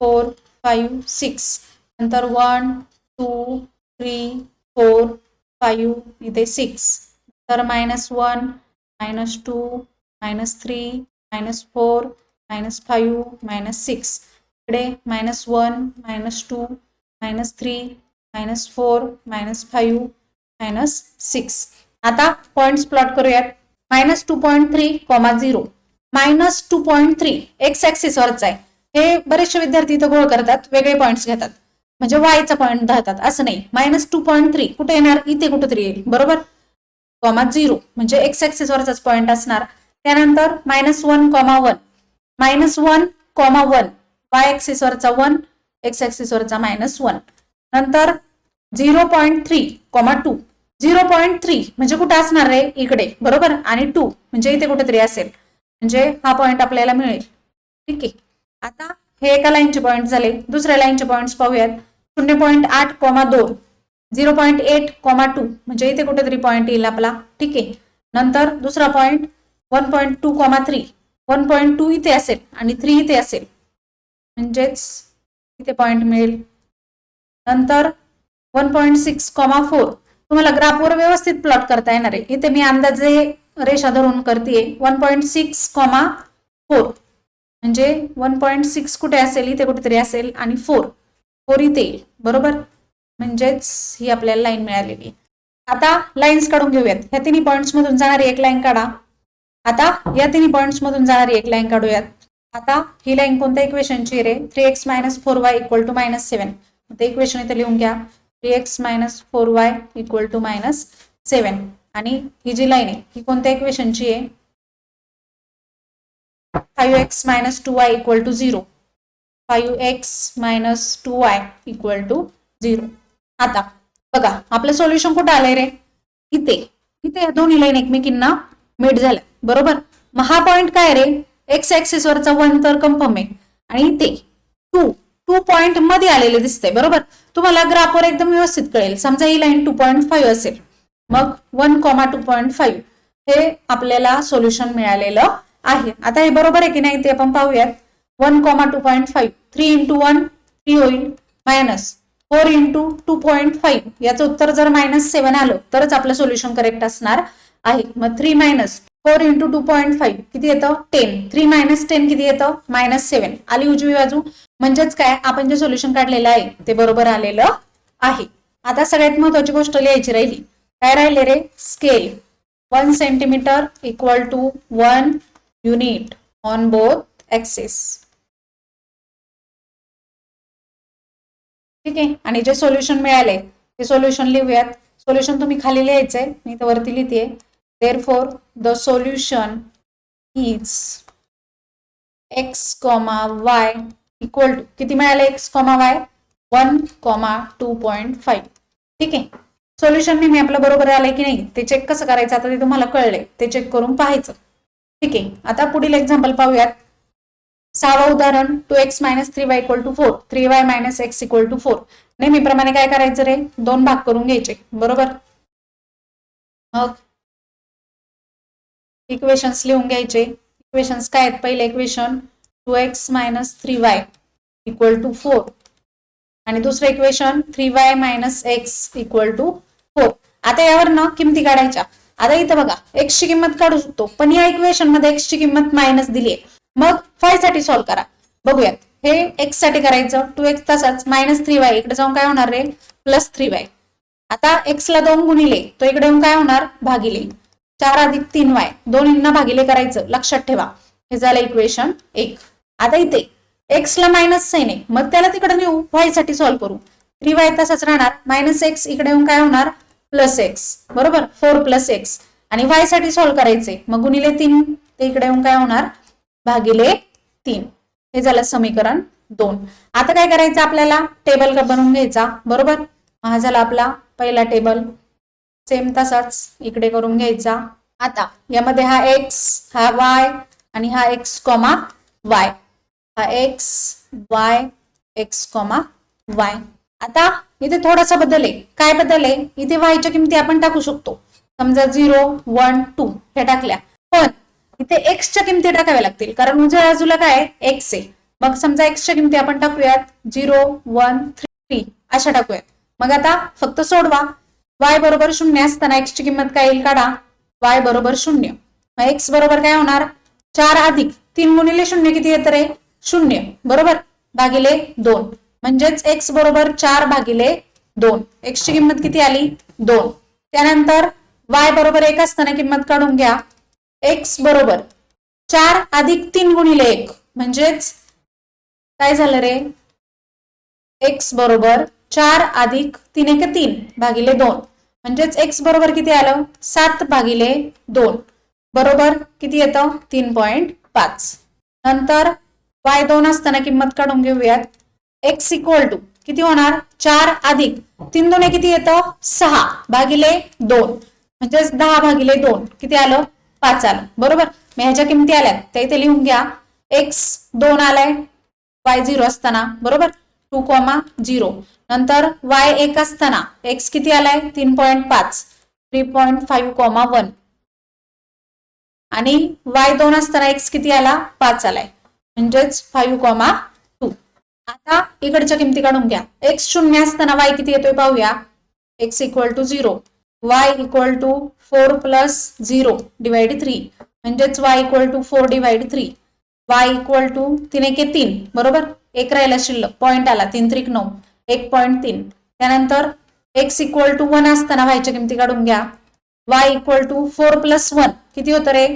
4 5 6 नंतर 1 2 3 4 5 इथे 6 तर -1 -2 -3 -4 -5 -6 इकडे -1 -2 -3 -4 -5 -6. आता पॉइंट्स प्लॉट करूयात. -2.3, 0 -2.3 एक्स ऍक्सिस वरच आहे. हे बरेचसे विद्यार्थी इथं घोळ करतात, वेगळे पॉइंट्स घेतात, म्हणजे वायचा पॉइंट धरतात. असं नाही. -2.3 कुठे येणार? इथे कुठेतरी येईल, बरोबर. -0 म्हणजे एक्स ऍक्सिस वरचाच पॉइंट असणार. त्यानंतर -1,1 -1,1 वाय ऍक्सिस वरचा 1, एक्स ऍक्सिस वरचा -1. नंतर 0.3, 2 0.3 म्हणजे कुठे असणार रे? इकडे, बरोबर. आणि 2 म्हणजे इथे कुठेतरी असेल, म्हणजे हा पॉइंट आपल्याला मिळेल. ठीक आहे. आता हे एका लाईनचे पॉइंट झाले. दुसऱ्या लाईनचे पॉइंट्स पाहूयात. 0.8, 2 0.8, 2 म्हणजे इथे कुठेतरी पॉइंट येईल आपला. ठीक आहे. नंतर दुसरा पॉइंट 1.2, 3 1.2 इथे असेल आणि 3 इथे असेल, म्हणजेच इथे पॉइंट मिळेल. नंतर 1.6, 4 तुम्हाला ग्राफवर व्यवस्थित प्लॉट करता येणार आहे. इथे मी अंदाजे रेषा धरून करते. 1.6, 4 म्हणजे 1.6 कुठे असेल? इथे कुठेतरी असेल आणि 4 इथे येईल, बरोबर. म्हणजेच ही आपल्याला लाईन मिळालेली. आता लाईन्स काढून घेऊयात. ह्या तिन्ही पॉइंट्स मधून जाणारी एक लाईन काढा. आता या तिन्ही पॉइंट्स मधून जाणारी एक लाईन काढूयात. आता ही लाईन कोणत्या इक्वेशनची रे? 3x - 4y = -7. ते इक्वेशन इथे लिहून घ्या. 3x - 4y = -7. आणि ही जी लाईन आहे ही कोणत्या इक्वेशनची आहे? 5x - 2y = 0. 5x - 2y = 0. आता बघा आपलं सोल्युशन कुठं आलंय रे? इथे. इथे या दोन्ही लाईन एकमेकींना मीट झाल्या, बरोबर. मग हा पॉइंट काय रे? एक्स ऍक्सिस वरचा 1 तर कन्फर्म आहे, आणि इथे 2 पॉइंट मध्ये आलेले दिसते, बरोबर. तुम्हाला ग्राफवर एकदम व्यवस्थित कळेल. समजा ही लाईन 2.5 असेल, मग 1, 2.5 हे आपल्याला सोल्युशन मिळालेलं आहे. आता हे बरोबर आहे की नाही ते आपण पाहूयात. 1, 2.5 3 × 1 3 होईल, -4 × 2.5 याचं उत्तर जर -7 आलं तरच आपलं सोल्युशन करेक्ट असणार आहे. मग 3 - 4 × 2.5 किती येतं? 10. 3 - 10 किती येतं? -7 आली उजवी बाजू. म्हणजेच काय, आपण जे सोल्युशन काढलेलं आहे ते बरोबर आलेलं आहे. आता सगळ्यात महत्वाची गोष्ट लिहायची राहिली. काय राहिले रे? Scale. 1 centimetre = 1 unit on both axis. ठीक आहे. आणि जे सोल्युशन मिळाले ते सोल्युशन लिहूयात. सोल्युशन तुम्ही खाली लिहायचंय, मी तर वरती लिहिते. Therefore, the solution is x, y = किती मिळाले? x, y 1, 2.5. ठीक आहे. सोल्युशन मी आपलं बरोबर आलंय की नाही ते चेक कसं करायचं आता ते तुम्हाला कळलंय, ते चेक करून पाहायचं. ठीक आहे. आता पुढील एक्झाम्पल पाहूयात. 6वं उदाहरण 2x - 3y = 4 3y - x = 4. नेहमीप्रमाणे काय करायचं रे? 2 भाग करून घ्यायचे, बरोबर. मग इक्वेशन्स लिहून घ्यायचे. इक्वेशन्स काय आहेत? पहिले इक्वेशन 2x - 3y = 4 आणि दुसरं इक्वेशन 3y - x = 4. आता यावर ना किमती काढायच्या. आता इथं बघा x ची किंमत काढू शकतो, पण या इक्वेशन मध्ये x ची किंमत मायनस दिली आहे. मग y साठी सॉल्व्ह करा. बघूयात. हे x साठी करायचं. 2x तसाच -3y इकडे जाऊन काय होणार रे? +3y. आता x ला 2 गुणिले तो इकडे येऊन काय होणार? भागिले. 4 + 3y दोन्हींना भागिले करायचं, लक्षात ठेवा. हे झालं इक्वेशन 1. आता इथे x ला मायनस साइन आहे, मग त्याला तिकडे नेऊ, y साठी सॉल्व्ह करू. 3y तसाच राहणार, -x इकडे येऊन काय होणार? +x, बरोबर. 4 + x आणि y साठी सॉल्व्ह करायचे, मग गुणिले 3 ते इकडे येऊन काय होणार? भागिले 3. हे झालं समीकरण 2. आता काय करायचं आपल्याला? टेबल बनवून घ्यायचा, बरोबर. हा झाला आपला पहिला टेबल. सेम तसाच इकडे करून घ्यायचा. आता यामध्ये हा x, हा y आणि हा x, y. हा x, y, x, y. आता इथे थोडासा बदल आहे. काय बदल आहे? इथे y च्या किमती आपण टाकू शकतो. समजा 0, 1, 2 हे टाकल्या, पण इथे x च्या किमती टाकाव्या लागतील, कारण उजव्या बाजूला काय x आहे. मग समजा x च्या किमती आपण टाकूयात 0, 1, 3 अशा टाकूयात. मग आता फक्त सोडवा. y बरोबर 0 असताना x ची किंमत काय येईल? काढा. y बरोबर 0. मग x बरोबर काय होणार? 4 अधिक 3 गुणिले 0 किती येतं रे? 0, बरोबर. भागिले 2. म्हणजेच x बरोबर 4/2. x ची किंमत किती आली? 2. त्यानंतर y बरोबर 1 असताना किंमत काढून घ्या. x बरोबर 4 अधिक 3 गुणिले 1 म्हणजेच काय झालं रे, x बरोबर 4 अधिक 3 1 3 भागिले 2 म्हणजेच x बरोबर किती आलं 7 भागिले 2 बरोबर किती येतं 3.5. नंतर y2 असताना किंमत काढून घेऊयात. x इक्वल टू किती होणार 4 अधिक 3 2 किती येतं 6 भागिले 2 म्हणजेच 10 भागिले 2 किती आलं 5 आलं. बरोबर, मी ह्याच्या किमती आल्यात त्या इथे लिहून घ्या. x 2 आलाय y 0 असताना, बरोबर 2,0. नंतर y 1 असताना x किती आलाय 3.5 3.5,1 आणि y 2 असताना x किती आला 5 आलाय म्हणजेच 5,2. आता इकडच्या किमती काढून घ्या. x 0 असताना y किती येतोय पाहूया. x equal to 0, y equal to 4 plus 0 divide 3 म्हणजेच y equal to 4 divide 3, y equal to 3 1 3 बरोबर, एक राहिला शिल्लक पॉइंट आला 3 3 9 1.3. त्यानंतर x इक्वल टू 1 असताना y च्या किमती काढून घ्या. y इक्वल टू 4 प्लस 1 किती होतं रे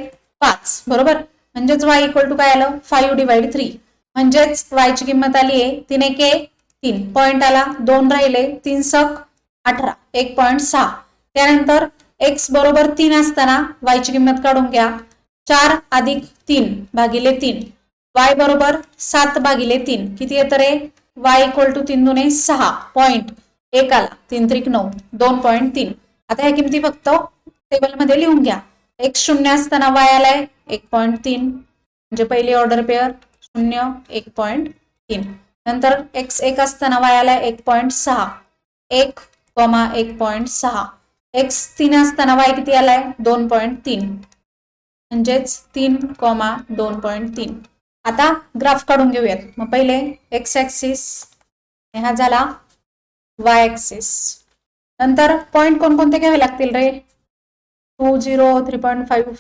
5 बरोबर, म्हणजेच y इक्वल टू काय आलं 5 डिवाइड 3 म्हणजेच y ची किंमत आली आहे 3 1 3 पॉइंट आला 2 राहिले 3 सक 18 1.6. त्यानंतर x बरोबर 3 असताना y ची किंमत काढून घ्या. 4 अधिक 3 भागिले 3 y बरोबर 7 भागिले 3 किती येतं रे y इक्वल टू 3 2 6 पॉइंट 1 आला 3 3 9 2.3. आता ह्या किमती फक्त टेबल मध्ये लिहून घ्या. x 0 असताना y आलाय 1.3 म्हणजे पहिली ऑर्डर पेअर 0 1.3. नंतर x 1 असताना y आलाय 1.6 1, 1.6. x 3 असताना y किती आलाय 2.3 म्हणजेच 3, 2.3. आता ग्राफ काढून घेऊयात. मग पहिले x ऍक्सिस हा झाला y ऍक्सिस. नंतर पॉइंट कोणकोणते घ्यावे लागतील रे 2 0 3.5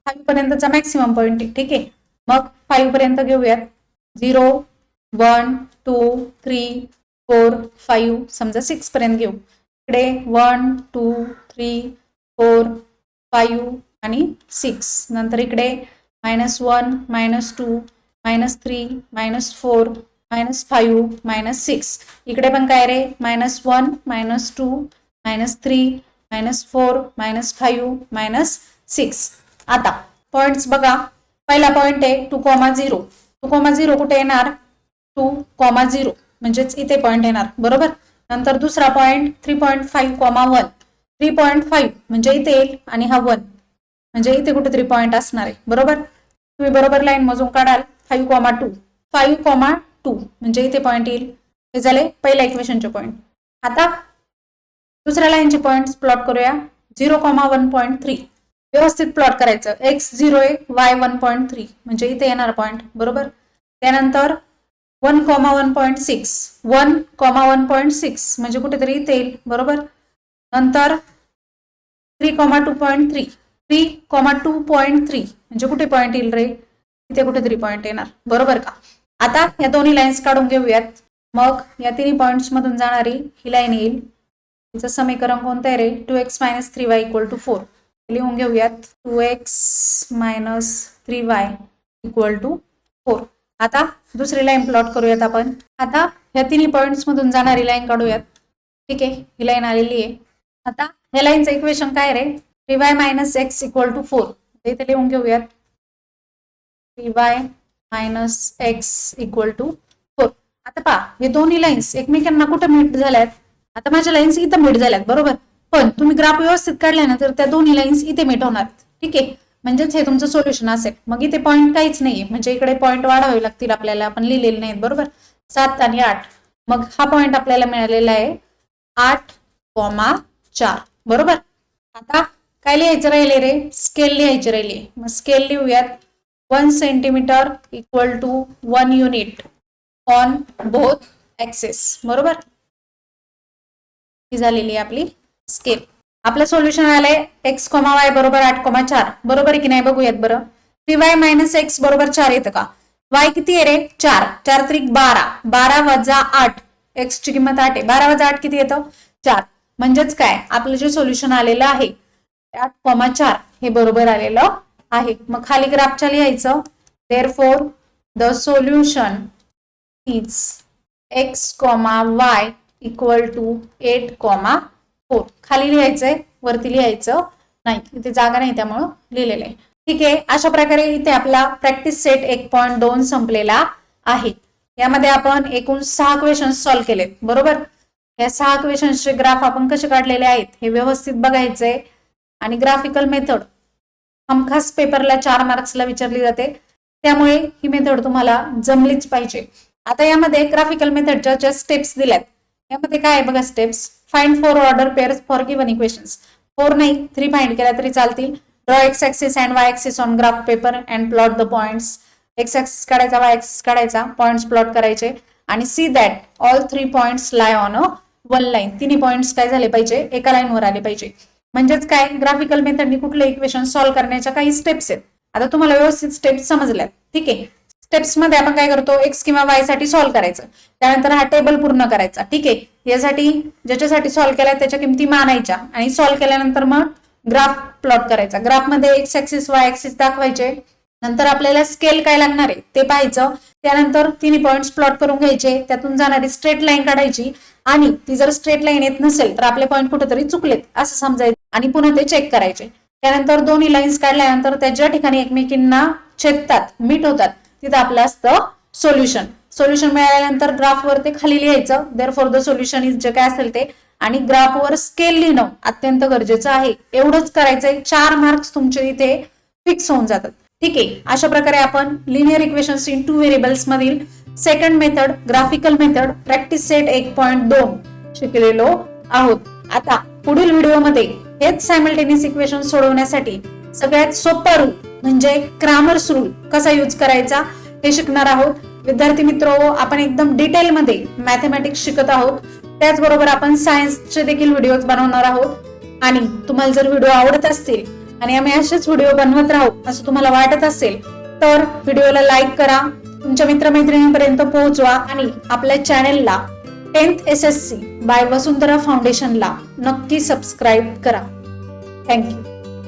5 पर्यंतचा मॅक्सिमम पॉइंट आहे. ठीक आहे, मग 5 पर्यंत घेऊयात. 0 1 2 3 4 5 समजा 6 पर्यंत घेऊ. इकडे 1 2 3 4 5 आणि 6. नंतर इकडे -1 -2 -3 -4 -5 -6. इकडे पण काय रे -1 -2 -3 -4 -5 -6. आता पॉइंट्स बघा. पहिला पॉइंट आहे 2,0. 2,0 कुठे येणार 2,0 म्हणजेच इथे पॉइंट येणार बरोबर. नंतर दुसरा पॉइंट 3.5,1 3.5 म्हणजे इथे येईल आणि हा 1 म्हणजे इथे कुठेतरी पॉइंट असणार आहे बरोबर. तुम्ही बरोबर लाईन मोजून काढाल 5,2 5,2 म्हणजे इथे पॉइंट येईल. हे झाले पहिल्या इक्वेशनचे पॉइंट. आता दुसऱ्या लाईनचे पॉइंट्स प्लॉट करूया. 0,1.3 व्यवस्थित प्लॉट करायचं. x 0 आहे y 1.3 म्हणजे इथे येणार पॉइंट बरोबर. त्यानंतर 1,1.6 1,1.6 म्हणजे कुठेतरी इथे येईल बरोबर. नंतर 3,2.3 3,2.3 म्हणजे कुठे पॉइंट येईल रे इथे कुठेतरी पॉइंट येणार बरोबर का. आता या दोन्ही लाईन्स काढून घेऊयात. मग या तिन्ही पॉइंट्स मधून जाणारी ही लाईन येईल. तिचं समीकरण कोणतं आहे रे 2x - 3y = 4. लिहून घेऊयात 2x - 3y = 4. आता दुसरी लाईन प्लॉट करूयात आपण. आता या तिन्ही पॉइंट्स मधून जाणारी लाईन काढूयात. ठीक आहे, ही लाईन आलेली आहे. आता या लाईनचं इक्वेशन काय रे 3y - x = 4. इथे लिहून घेऊयात 3y - x = 4. आता पहा हे दोन्ही लाईन्स एकमेकांना कुठे मीट झाल्यात. आता माझ्या लाईन्स इथं मीट झाल्यात बरोबर. पण तुम्ही ग्राफ व्यवस्थित काढला ना तर त्या दोन्ही लाईन्स इथे मीट होणार. ठीक आहे, म्हणजेच हे तुमचं सोल्युशन असेल. मग इथे पॉइंट काहीच नाहीये म्हणजे इकडे पॉइंट वाढवावे लागतील आपल्याला. आपण लिहिलेले नाहीत बरोबर 7 आणि 8. मग हा पॉइंट आपल्याला मिळालेला आहे 8,4 बरोबर. आता काय लिहायचं राहिले रे स्केल लिहायची राहिली. मग स्केल लिहूयात 1 centimetre = 1 unit on both axes बरोबर. ही झालेली आहे आपली स्केल. आपलं सोल्युशन आलंय x, y बरोबर 8,4 बरोबर आहे की नाही बघूयात बरं. 3y - x बरोबर 4 येतं का. y किती आहे रे 4 4 त्रिक 12 12 वजा 8 x ची किंमत 8 आहे. 12 वजा 8 किती येतं 4. म्हणजेच काय आपलं जे सोल्युशन आलेलं आहे 8,4 हे बरोबर आलेलं आहे. मग खाली ग्राफच्या लिहायचं therefore the solution is x, y equal to 8,4. खाली लिहायचंय, वरती लिहायचं नाही, इथे जागा नाही त्यामुळं लिहिलेलं आहे. ठीक आहे, अशा प्रकारे इथे आपला प्रॅक्टिस सेट 1.2 संपलेला आहे. यामध्ये आपण एकूण 6 क्वेश्चन्स सॉल्व्ह केलेत. बरोबर, या 6 क्वेश्चन्सचे ग्राफ आपण कसे काढलेले आहेत हे व्यवस्थित बघायचंय. आणि ग्राफिकल मेथड हमखास पेपरला 4 मार्क्सला विचारली जाते, त्यामुळे ही मेथड तुम्हाला जमलीच पाहिजे. आता यामध्ये ग्राफिकल मेथडच्या ज्या स्टेप्स दिल्यात यामध्ये काय आहे बघा steps. Find 4 order pairs for given equations. 4 नाही 3 फाइंड केला तरी चालतील. Draw x axis and Y axis on graph paper and plot the points. X axis काढायचा, वाय ऍक्सिस काढायचा, पॉइंट्स प्लॉट करायचे आणि see that all 3 points lie on a one line. तिन्ही points काय झाले पाहिजे, एका लाईनवर आले पाहिजे. म्हणजेच काय, ग्राफिकल मेथडनी कुठलं इक्वेशन सॉल्व्ह करण्याच्या काही स्टेप्स आहेत. आता तुम्हाला व्यवस्थित स्टेप्स समजल्यात. ठीक आहे, स्टेप्स मध्ये आपण काय करतो, एक्स किंवा वाय साठी सॉल्व्ह करायचं, त्यानंतर हा टेबल पूर्ण करायचा. ठीक आहे, यासाठी ज्याच्यासाठी सॉल्व्ह केलाय त्याच्या किमती मानायच्या आणि सॉल्व्ह केल्यानंतर मग ग्राफ प्लॉट करायचा. ग्राफ मध्ये एक्स ऍक्सिस वाय ऍक्सिस दाखवायचे. नंतर आपल्याला स्केल काय लागणार आहे ते पाहायचं. त्यानंतर तिन्ही पॉइंट्स प्लॉट करून घ्यायचे, त्यातून जाणारी स्ट्रेट लाईन काढायची आणि ती जर स्ट्रेट लाईन येत नसेल तर आपले पॉइंट कुठेतरी चुकलेत असं समजायचं आणि पुन्हा ते चेक करायचे. त्यानंतर दोन्ही लाईन्स काढल्यानंतर त्या ज्या ठिकाणी एकमेकींना छेदतात, मीट होतात, तिथं आपलं असतं सोल्युशन. सोल्युशन मिळाल्यानंतर ग्राफवर ते खाली लिहायचं देअरफॉर द सोल्युशन इज जे काय असेल ते, आणि ग्राफवर स्केल लिहिणं अत्यंत गरजेचं आहे. एवढंच करायचंय, 4 मार्क्स तुमचे इथे फिक्स होऊन जातात. ठीक आहे, अशा प्रकारे आपण लिनियर इक्वेशन्स इन 2 व्हेरिएबल्स मधील second method graphical method practice set 1.2 शिकलेलो आहोत. आता पुढील व्हिडिओमध्ये हेच सायमल्टेनियस इक्वेशन सोडवण्यासाठी सगळ्यात सोपा रूल म्हणजे क्रामर्स रूल कसा यूज करायचा हे शिकणार आहोत. विद्यार्थी मित्र, आपण एकदम डिटेलमध्ये मॅथमॅटिक्स शिकत आहोत. त्याचबरोबर आपण सायन्सचे देखील व्हिडिओज बनवणार आहोत. आणि तुम्हाला जर व्हिडिओ आवडत असतील आणि आम्ही असेच व्हिडिओ बनवत राहू असं तुम्हाला वाटत असेल तर व्हिडिओला लाईक करा, तुमच्या मित्रमैत्रिणींपर्यंत पोहोचवा आणि आपल्या चॅनेलला 10th SSC बाय वसुंधरा फाउंडेशनला नक्की सबस्क्राईब करा. थँक्यू.